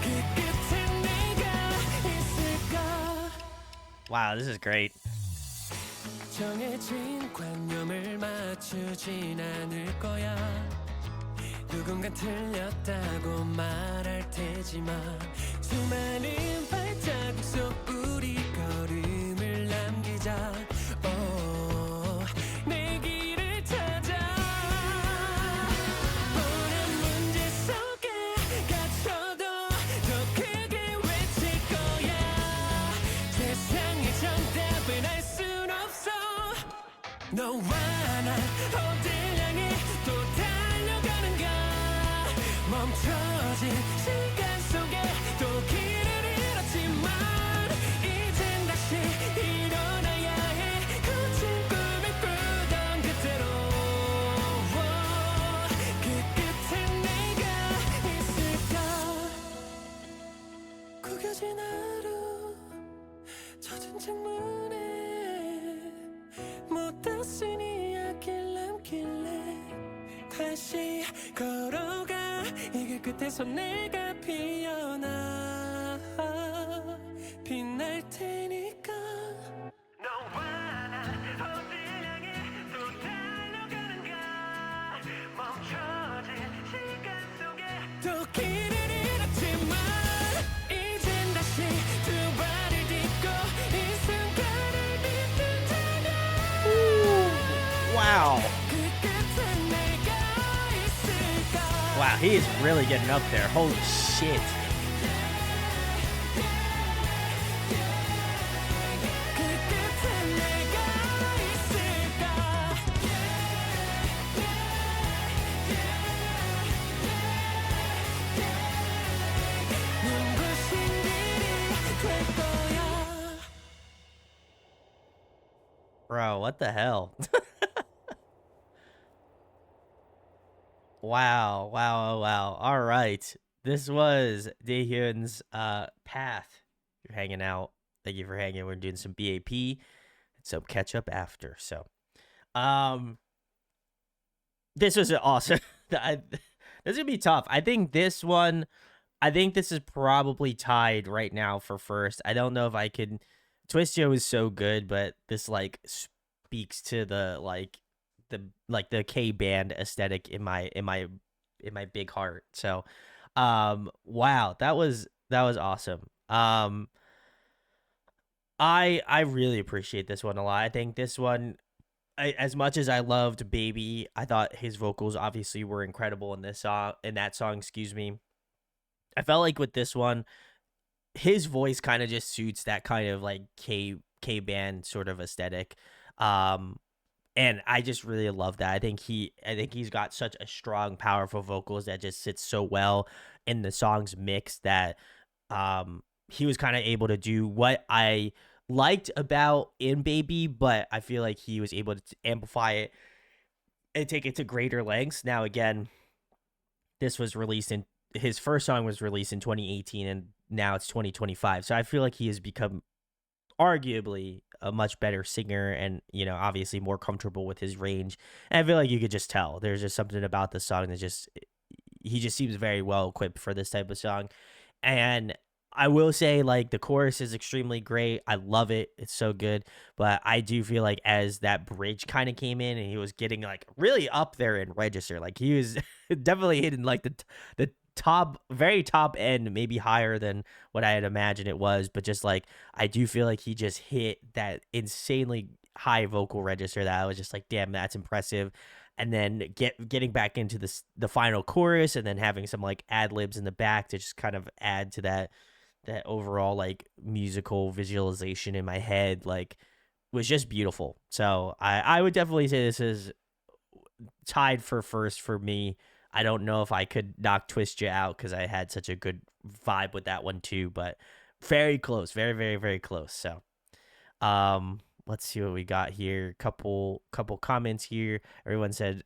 그 끝엔 내가 있을까 Wow, this is great. 정해진 관념을 맞추진 않을 거야 누군가 틀렸다고 말할 테지만 수많은 발자국 속 우리 걸음을 남기자 내 길을 찾아 뻔한 문제 속에 갇혀도 더 크게 외칠 거야 세상의 정답은 알 순 없어 너와 난 어딜 향해 또 달려가는가 멈춰진 시간 속에 또 길을 잃었지만 이젠 다시 일어나야 해 거친 꿈을 꾸던 그대로 그 끝엔 내가 있을까 구겨진 하루 젖은 창문에 못다 쓴 이야기를 남길래 다시 걸어가 이 길 끝에서 내가 피어나 빛날 테니까 너와 난 어딜 향해 또 달려가는가 멈춰진 시간 속에 또 길을 잃었지만 이젠 다시 두 발을 딛고 이 순간을 믿는다면 Wow. 그 끝엔 내가 있을까 Wow, he is really getting up there. Holy shit. 그 끝엔 내가 있을까 눈부신 길이 될 거야 Bro, what the hell? Wow, wow, wow. All right. This was Daehyun's Path. You're hanging out. Thank you for hanging. We're doing some BAP and some catch up after. So, this was awesome. This is gonna be tough. I think this is probably tied right now for first. I don't know if I could. Twistio is so good, but this like speaks to the K band aesthetic in my big heart. So, wow, that was awesome. I really appreciate this one a lot. I think this one as much as I loved Baby, I thought his vocals obviously were incredible in this song. In that song, excuse me. I felt like with this one, his voice kind of just suits that kind of like K band sort of aesthetic. Um, and I just really love that. I think he's got such a strong, powerful vocals that just sits so well in the song's mix that he was kind of able to do what I liked about In Baby, but I feel like he was able to amplify it and take it to greater lengths. Now again, this was released in his first song was released in 2018 and now it's 2025. So I feel like he has become arguably a much better singer and, obviously more comfortable with his range. And I feel like you could just tell there's just something about the song that he just seems very well equipped for this type of song. And I will say, like, the chorus is extremely great. I love it. It's so good. But I do feel like as that bridge kind of came in and he was getting like really up there in register, like he was definitely hitting like the top, very top end, maybe higher than what I had imagined it was. But just like, I do feel like he just hit that insanely high vocal register that I was just like, damn, that's impressive. And then getting back into the final chorus and then having some like ad libs in the back to just kind of add to that overall like musical visualization in my head, like, was just beautiful. So I would definitely say this is tied for first for me. I don't know if I could knock Twist You out because I had such a good vibe with that one too, but very close, very, very, very close. So let's see what we got here. Couple comments here. Everyone said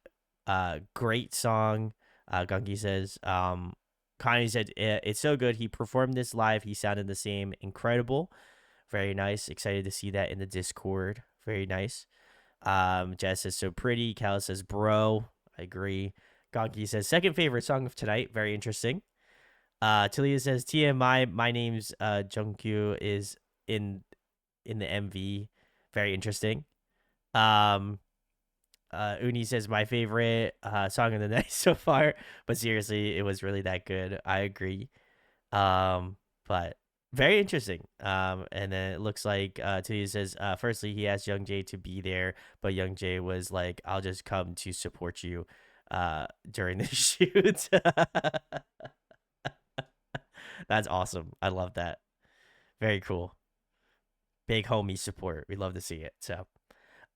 great song. Gunky says Connie said, it's so good. He performed this live. He sounded the same. Incredible. Very nice. Excited to see that in the Discord. Very nice. Jess says, so pretty. Cal says, bro. I agree. Gonki says, second favorite song of tonight. Very interesting. Talia says, TMI, my name's Jungkyu is in the MV. Very interesting. Uni says, my favorite song of the night so far, but seriously, it was really that good. I agree. But very interesting. And then it looks like Talia says, firstly, he asked Young Jae to be there, but Young Jae was like, I'll just come to support you during the shoot. That's awesome. I love that. Very cool. Big homie support. We love to see it. So,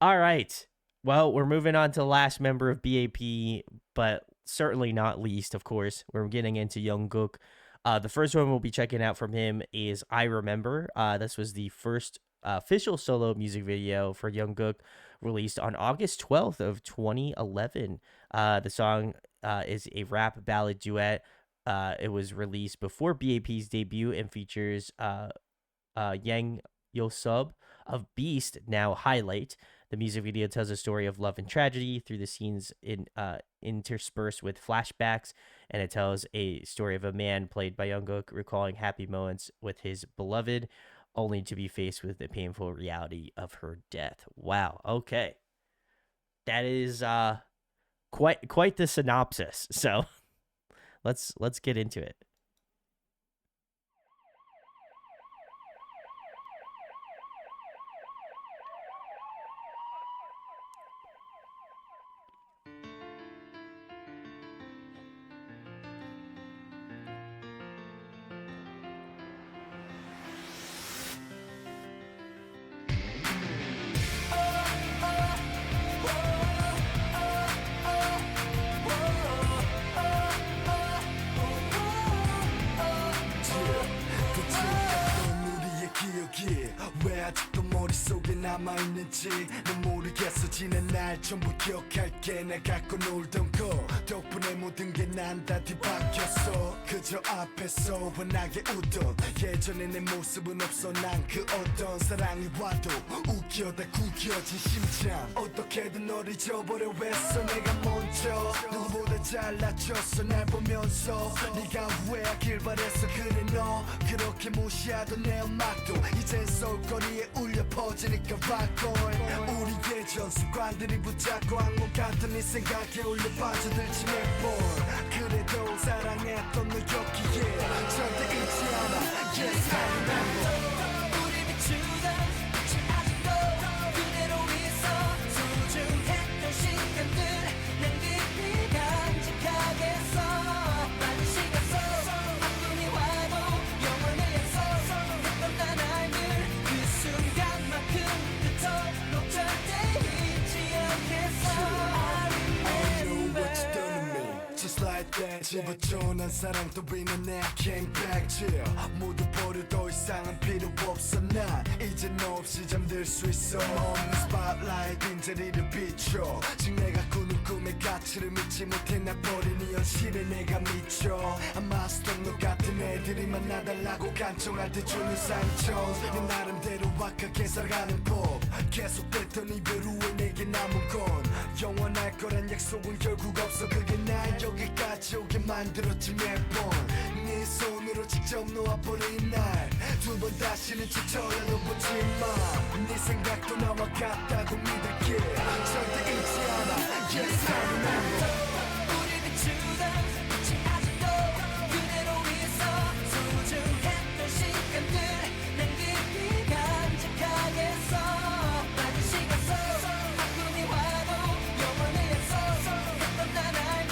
all right. Well, we're moving on to the last member of BAP, but certainly not least, of course. We're getting into Jungkook. The first one we'll be checking out from him is I Remember. This was the first official solo music video for Jungkook, released on August 12th of 2011. The song is a rap ballad duet. It was released before BAP's debut and features Yang Yo-sub of Beast, now Highlight. The music video tells a story of love and tragedy through the scenes interspersed with flashbacks, and it tells a story of a man played by Jungkook recalling happy moments with his beloved, only to be faced with the painful reality of her death. Wow. Okay, that is quite the synopsis. So let's get into it. 왜 아직도 머릿속에 남아있는지 난 모르겠어. 지난 날 전부 기억할게. 내 갖고 놀던 거 덕분에 모든 게 난 다 뒤바뀌었어. 그저 앞에서 환하게 웃던 예전의 내 모습은 없어. 난 그 어떤 사랑이 와도 웃겨다 구겨진 심장. 어떻게든 널 잊어보려 했어. 내가 먼저 누구보다 잘났었어. 날 보면서 네가 후회하길 바랬어. 그래 너 그렇게 무시하던 내 음악도 이젠 서울거리에 울려 퍼지니까 락걸. 우리 예전 습관들이 붙잡고 악몽 같은 네 생각에 울려 빠져들지 매번. 그래도 사랑했던 너였기에 절대 잊지 않아. Yes, I remember. 우리 비추던 빛이 아직도 그대로 있어. 소중한 집어줘 난 사랑 따위는 내 came back to 모두 버려 더 이상은 필요 없어 난 이제 너 없이 잠들 수 있어 없는 spotlight 빈자리를 비춰 지금 내가 꾸는 꿈의 가치를 믿지 못해 나 버린 이 현실에 내가 미쳐 아마 스톱너 같은 애들이 만나달라고 간청할 때 주는 상처 내 나름대로 wak하게 살아가는 법 계속됐던 이별 후에 내게 남은 건 영원할 거란 약속은 결국 없어 그게 날 여기까지 오게 만들었지 몇번네 손으로 직접 놓아버린 날 두 번 다시는 저쳐라도 보지마 네 생각도 나와 같다고 믿을게 절대 잊지 않아 Yes I remember 우리 비추던 빛이 아직도 그대로 위에서 소중했던 시간들 난 깊이 간직하겠어 많은 시간 속 아픔이 와도 영원히 약속했던 난 알길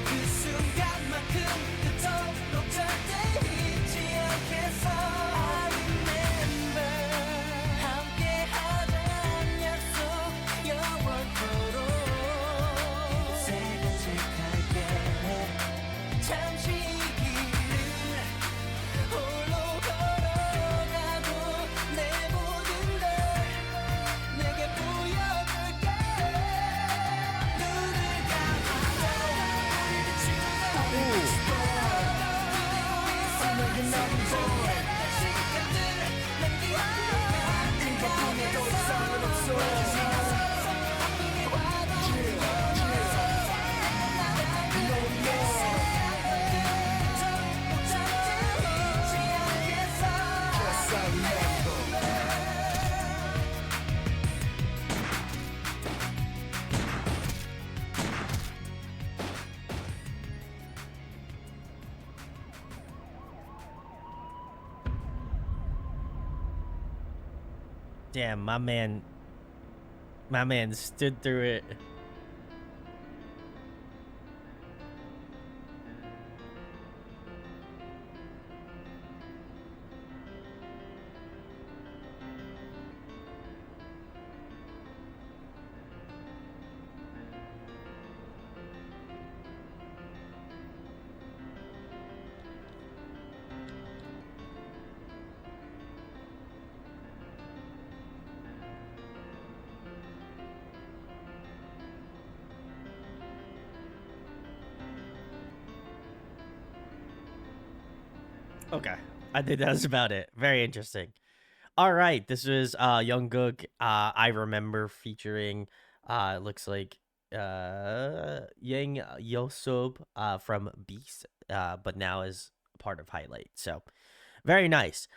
그 순간만큼 그토록 절대 잊지 않겠어 I remember 함께하자는 약속 영원토록 새 간직할게 잠시 이 길을 홀로 걸어가도 내 모든 걸 내게 보여줄게 눈을 감아도 우리 비추던 내게 남은 소중했던 시간들 난 깊이 간직하겠어 더 이상은 없어 아픔이 와도 Yes, I remember. Damn, my man stood through it. Okay. I think that was about it. Very interesting. All right. This was Jungkook, I Remember featuring it looks like Yang Yosob from Beast, but now is part of Highlight. So very nice.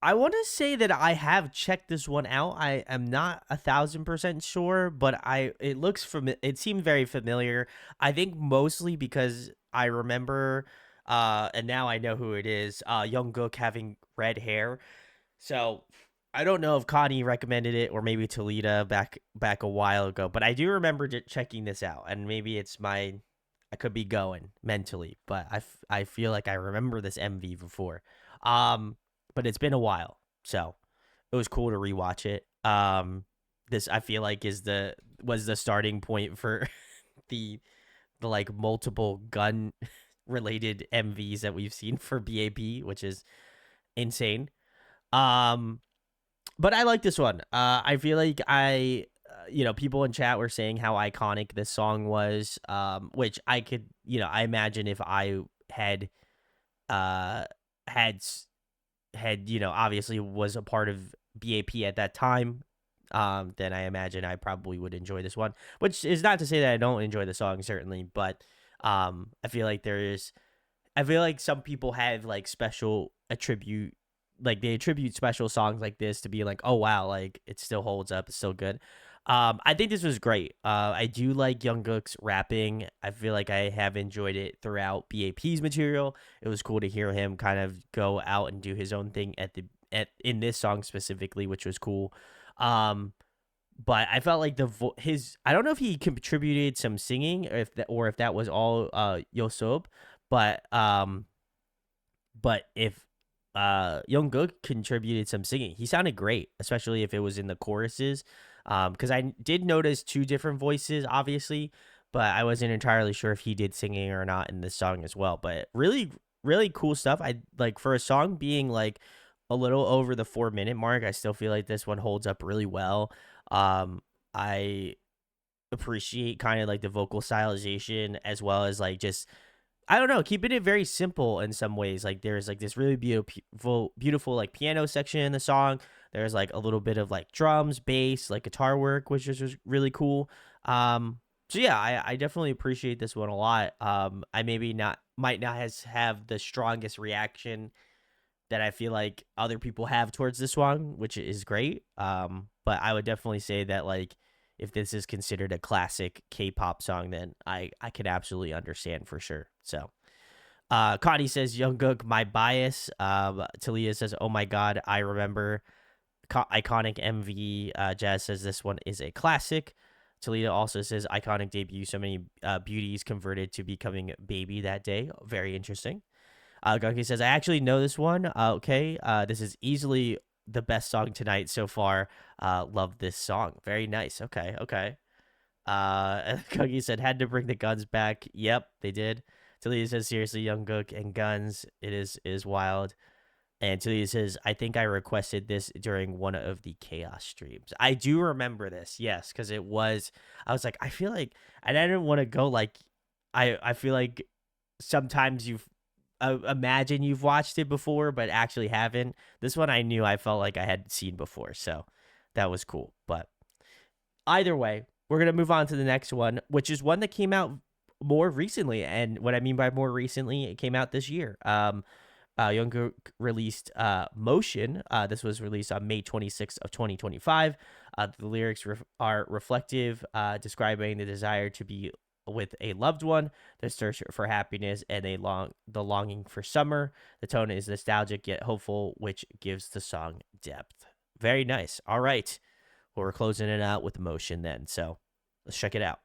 I want to say that I have checked this one out. I am not 1,000% sure, but it seemed very familiar. I think mostly because I remember, and now I know who it is. Jungkook having red hair. So I don't know if Connie recommended it or maybe Talita back a while ago, but I do remember checking this out, and maybe I could be going mentally, but I feel like I remember this MV before. But it's been a while, so it was cool to rewatch it. This I feel like was the starting point for the like multiple gun related MVs that we've seen for BAP, which is insane. But I like this one. I feel like people in chat were saying how iconic this song was, which I could, I imagine if I had obviously was a part of BAP at that time, then I imagine I probably would enjoy this one, which is not to say that I don't enjoy the song, certainly, but I feel like some people have like special attribute, like they attribute special songs like this to be like, oh wow, like it still holds up, it's still good. I think this was great. I do like Jungkook's rapping. I feel like I have enjoyed it throughout BAP's material. It was cool to hear him kind of go out and do his own thing in this song specifically, which was cool. But I felt like I don't know if he contributed some singing or if that was all Yosob, but if Jungkook contributed some singing, he sounded great, especially if it was in the choruses. Because I did notice two different voices, obviously, but I wasn't entirely sure if he did singing or not in this song as well. But really, really cool stuff. I like for a song being like a little over the 4 minute mark. I still feel like this one holds up really well. I appreciate kind of like the vocal stylization as well as like just I don't know, keeping it very simple in some ways. Like there's like this really beautiful like piano section in the song. There's like a little bit of like drums, bass, like guitar work, which is really cool. So yeah, I definitely appreciate this one a lot. I maybe not might not have the strongest reaction that I feel like other people have towards this song, which is great. But I would definitely say that like if this is considered a classic K-pop song, then I can absolutely understand for sure. So Connie says Jungkook, my bias. Talia says, oh my god, I remember iconic MV. Jazz says this one is a classic. Talia also says iconic debut. So many beauties converted to becoming baby that day. Very interesting. Gunky says, I actually know this one. Okay. This is easily the best song tonight so far. Love this song. Very nice. Okay. Okay. Gunky said, had to bring the guns back. Yep, they did. Talia says, seriously, Jungkook and guns. It is wild. And Talia says, I think I requested this during one of the Chaos streams. I do remember this. Yes. Cause I was like, I feel like, and I didn't want to go like, I feel like sometimes you've, imagine you've watched it before, but actually haven't. This one I knew I felt like I had seen before, so that was cool. But either way, we're gonna move on to the next one, which is one that came out more recently. And what I mean by more recently, it came out this year. Jungkook released Motion. This was released on May 26th of 2025. The lyrics are reflective, describing the desire to be with a loved one, the search for happiness, and the longing for summer. The tone is nostalgic yet hopeful, which gives the song depth. Very nice. All right. Well, we're closing it out with Motion then. So let's check it out.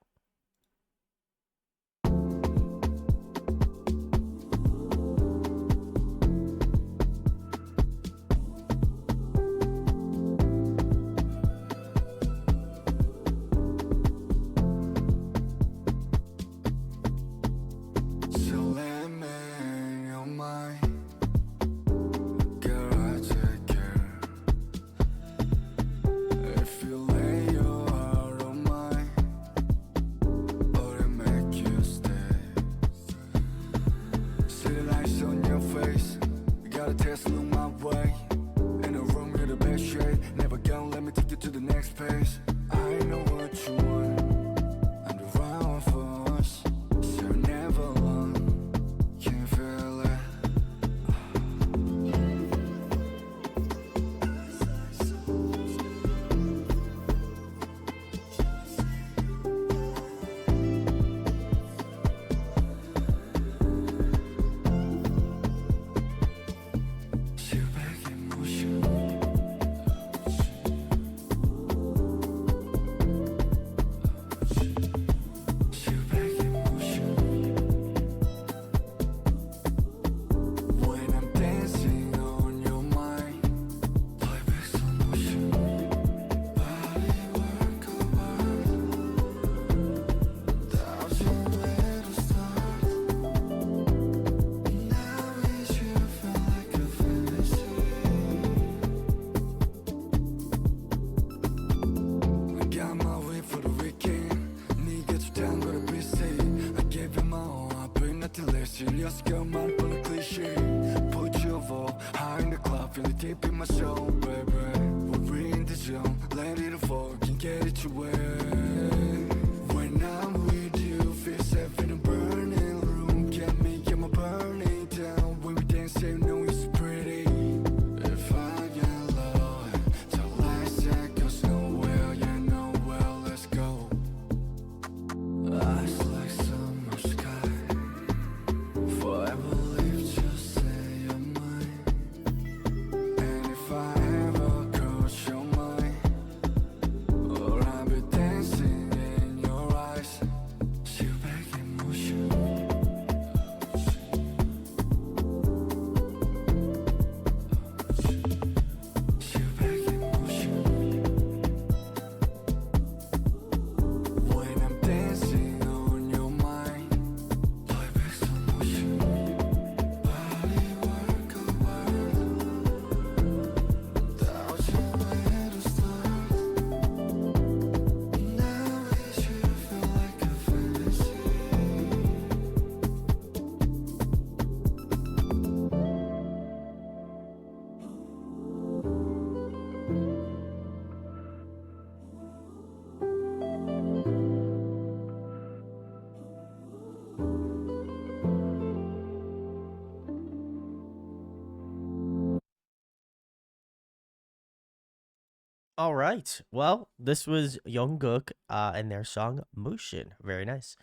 All right. Well, this was Jungkook and their song Motion. Very nice.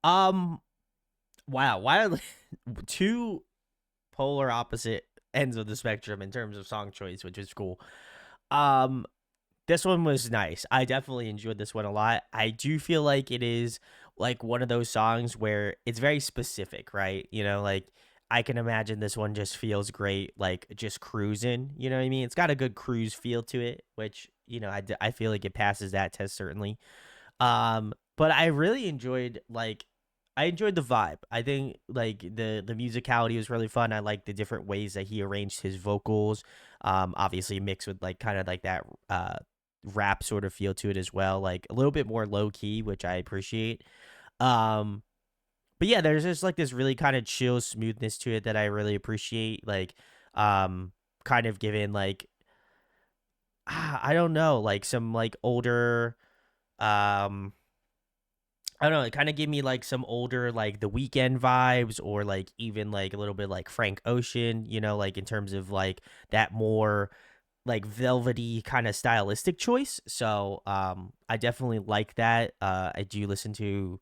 Um wow, why two polar opposite ends of the spectrum in terms of song choice, which is cool. Um this one was nice. I definitely enjoyed this one a lot. I do feel like it is like one of those songs where it's very specific, right? Like I can imagine this one just feels great, like just cruising. You know what I mean? It's got a good cruise feel to it, which I feel like it passes that test certainly. But I really enjoyed I enjoyed the vibe. I think like the musicality was really fun. I like the different ways that he arranged his vocals. Obviously mixed with like kind of like that rap sort of feel to it as well, like a little bit more low key, which I appreciate. Um, but yeah, there's just like this really kind of chill smoothness to it that I really appreciate. Like, kind of given like I don't know, like some like older um I don't know, it kind of gave me like some older like The Weekend vibes or like even like a little bit like Frank Ocean, like in terms of like that more like velvety kind of stylistic choice. So I definitely like that. I do listen to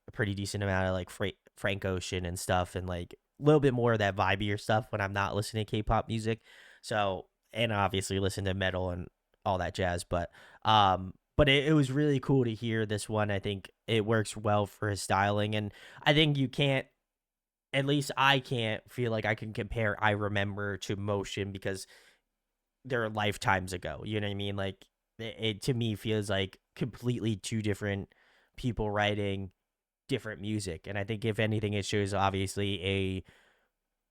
a pretty decent amount of like Frank Ocean and stuff, and like a little bit more of that vibier stuff when I'm not listening to K-pop music. So, and obviously listen to metal and all that jazz. But it was really cool to hear this one. I think it works well for his styling, and I think you can't. At least I can't feel like I can compare I Remember to Motion because they're lifetimes ago. You know what I mean? Like it to me feels like completely two different people writing different music. And I think if anything, it shows obviously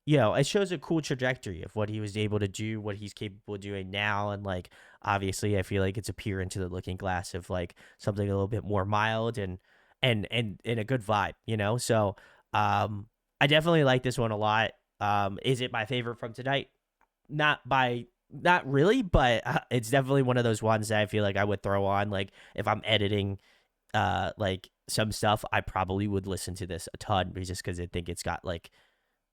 it shows a cool trajectory of what he was able to do, what he's capable of doing now. And like, obviously I feel like it's a peer into the looking glass of like something a little bit more mild and a good vibe. So, I definitely like this one a lot. Is it my favorite from tonight? Not really, but it's definitely one of those ones that I feel like I would throw on. Like if I'm editing like some stuff, I probably would listen to this a ton just because I think it's got like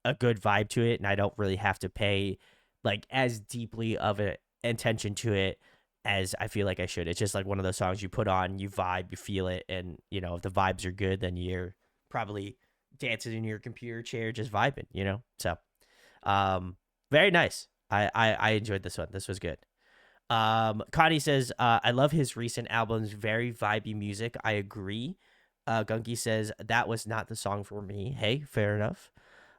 a good vibe to it, and I don't really have to pay like as deeply of a attention to it as I feel like I should. It's just like one of those songs you put on, you vibe, you feel it, and if the vibes are good, then you're probably dancing in your computer chair just vibing. So um very nice. I enjoyed this one. This was good. Connie says, I love his recent albums, very vibey music. I agree. Gunky says, that was not the song for me. Hey, fair enough.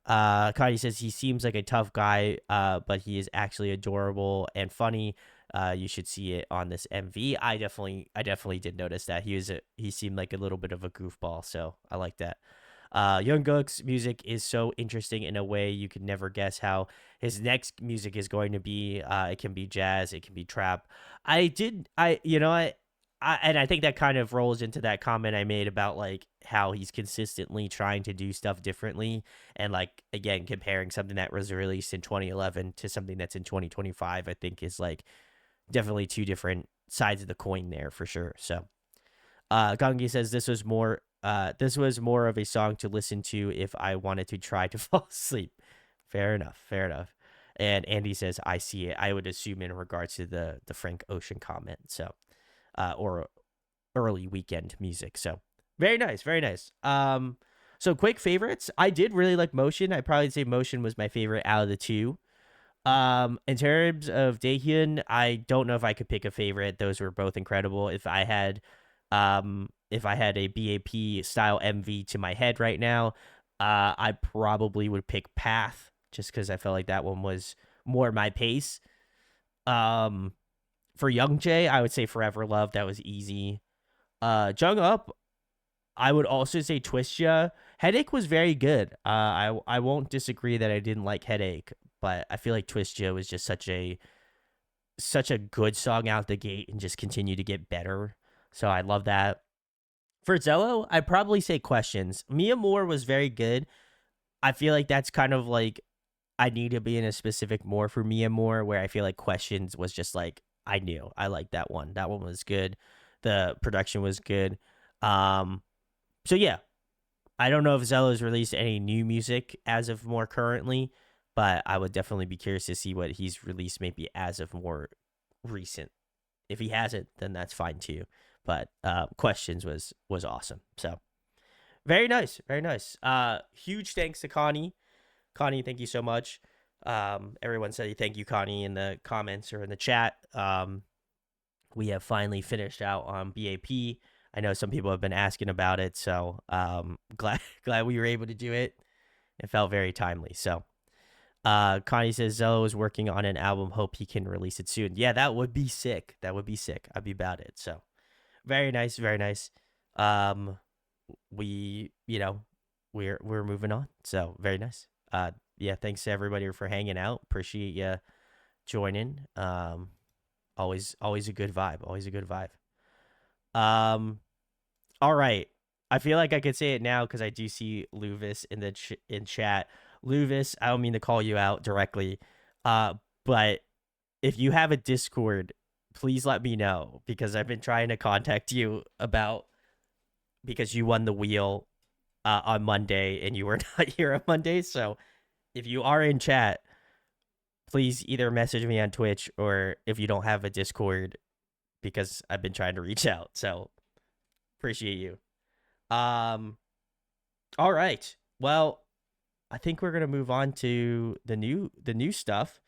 Connie says, he seems like a tough guy, but he is actually adorable and funny. You should see it on this MV. I definitely did notice that he seemed like a little bit of a goofball, so I like that. Jungkook's music is so interesting in a way you could never guess how his next music is going to be. It can be jazz, it can be trap. I did, I, you know, and I think that kind of rolls into that comment I made about like how he's consistently trying to do stuff differently, and like again comparing something that was released in 2011 to something that's in 2025. I think is like definitely two different sides of the coin there for sure. So Gangi says this was more of a song to listen to if I wanted to try to fall asleep. Fair enough. Fair enough. And Andy says, I see it. I would assume in regards to the Frank Ocean comment. So, or early weekend music. So very nice. Very nice. So quick favorites. I did really like Motion. I'd probably say Motion was my favorite out of the two. In terms of Daehyun, I don't know if I could pick a favorite. Those were both incredible. If I had a BAP style MV to my head right now, I probably would pick Path just because I felt like that one was more my pace. Um, for Young Jae, I would say Forever Love. That was easy. Jung Up, I would also say Twist Ya. Headache was very good. I won't disagree that I didn't like Headache, but I feel like Twist Ya was just such a good song out the gate and just continue to get better. So I love that. For Zello, I'd probably say Questions. Mia Moore was very good. I feel like that's kind of like I need to be in a specific more for Mia Moore, where I feel like Questions was just like I knew I liked that one. That one was good. The production was good. Um, so yeah, I don't know if Zello's released any new music as of more currently, but I would definitely be curious to see what he's released maybe as of more recent. if he hasn't, then that's fine too. But questions was awesome. So very nice, very nice. Huge thanks to Connie. Connie, thank you so much. Everyone said thank you, Connie, in the comments or in the chat. We have finally finished out on BAP. I know some people have been asking about it, so glad we were able to do it. It felt very timely. So Connie says Zoe is working on an album. Hope he can release it soon. Yeah, that would be sick. That would be sick. I'd be about it. So very nice, very nice. We, we're moving on. So very nice. Yeah, thanks to everybody for hanging out. Appreciate you joining. Always a good vibe. Always a good vibe. All right. I feel like I could say it now because I do see Luvis in the in chat. Luvis, I don't mean to call you out directly, but if you have a Discord, please let me know because I've been trying to contact you because you won the wheel on Monday and you were not here on Monday. So if you are in chat, please either message me on Twitch or if you don't have a Discord, because I've been trying to reach out. So appreciate you. All right. Well, I think we're gonna move on to the new stuff.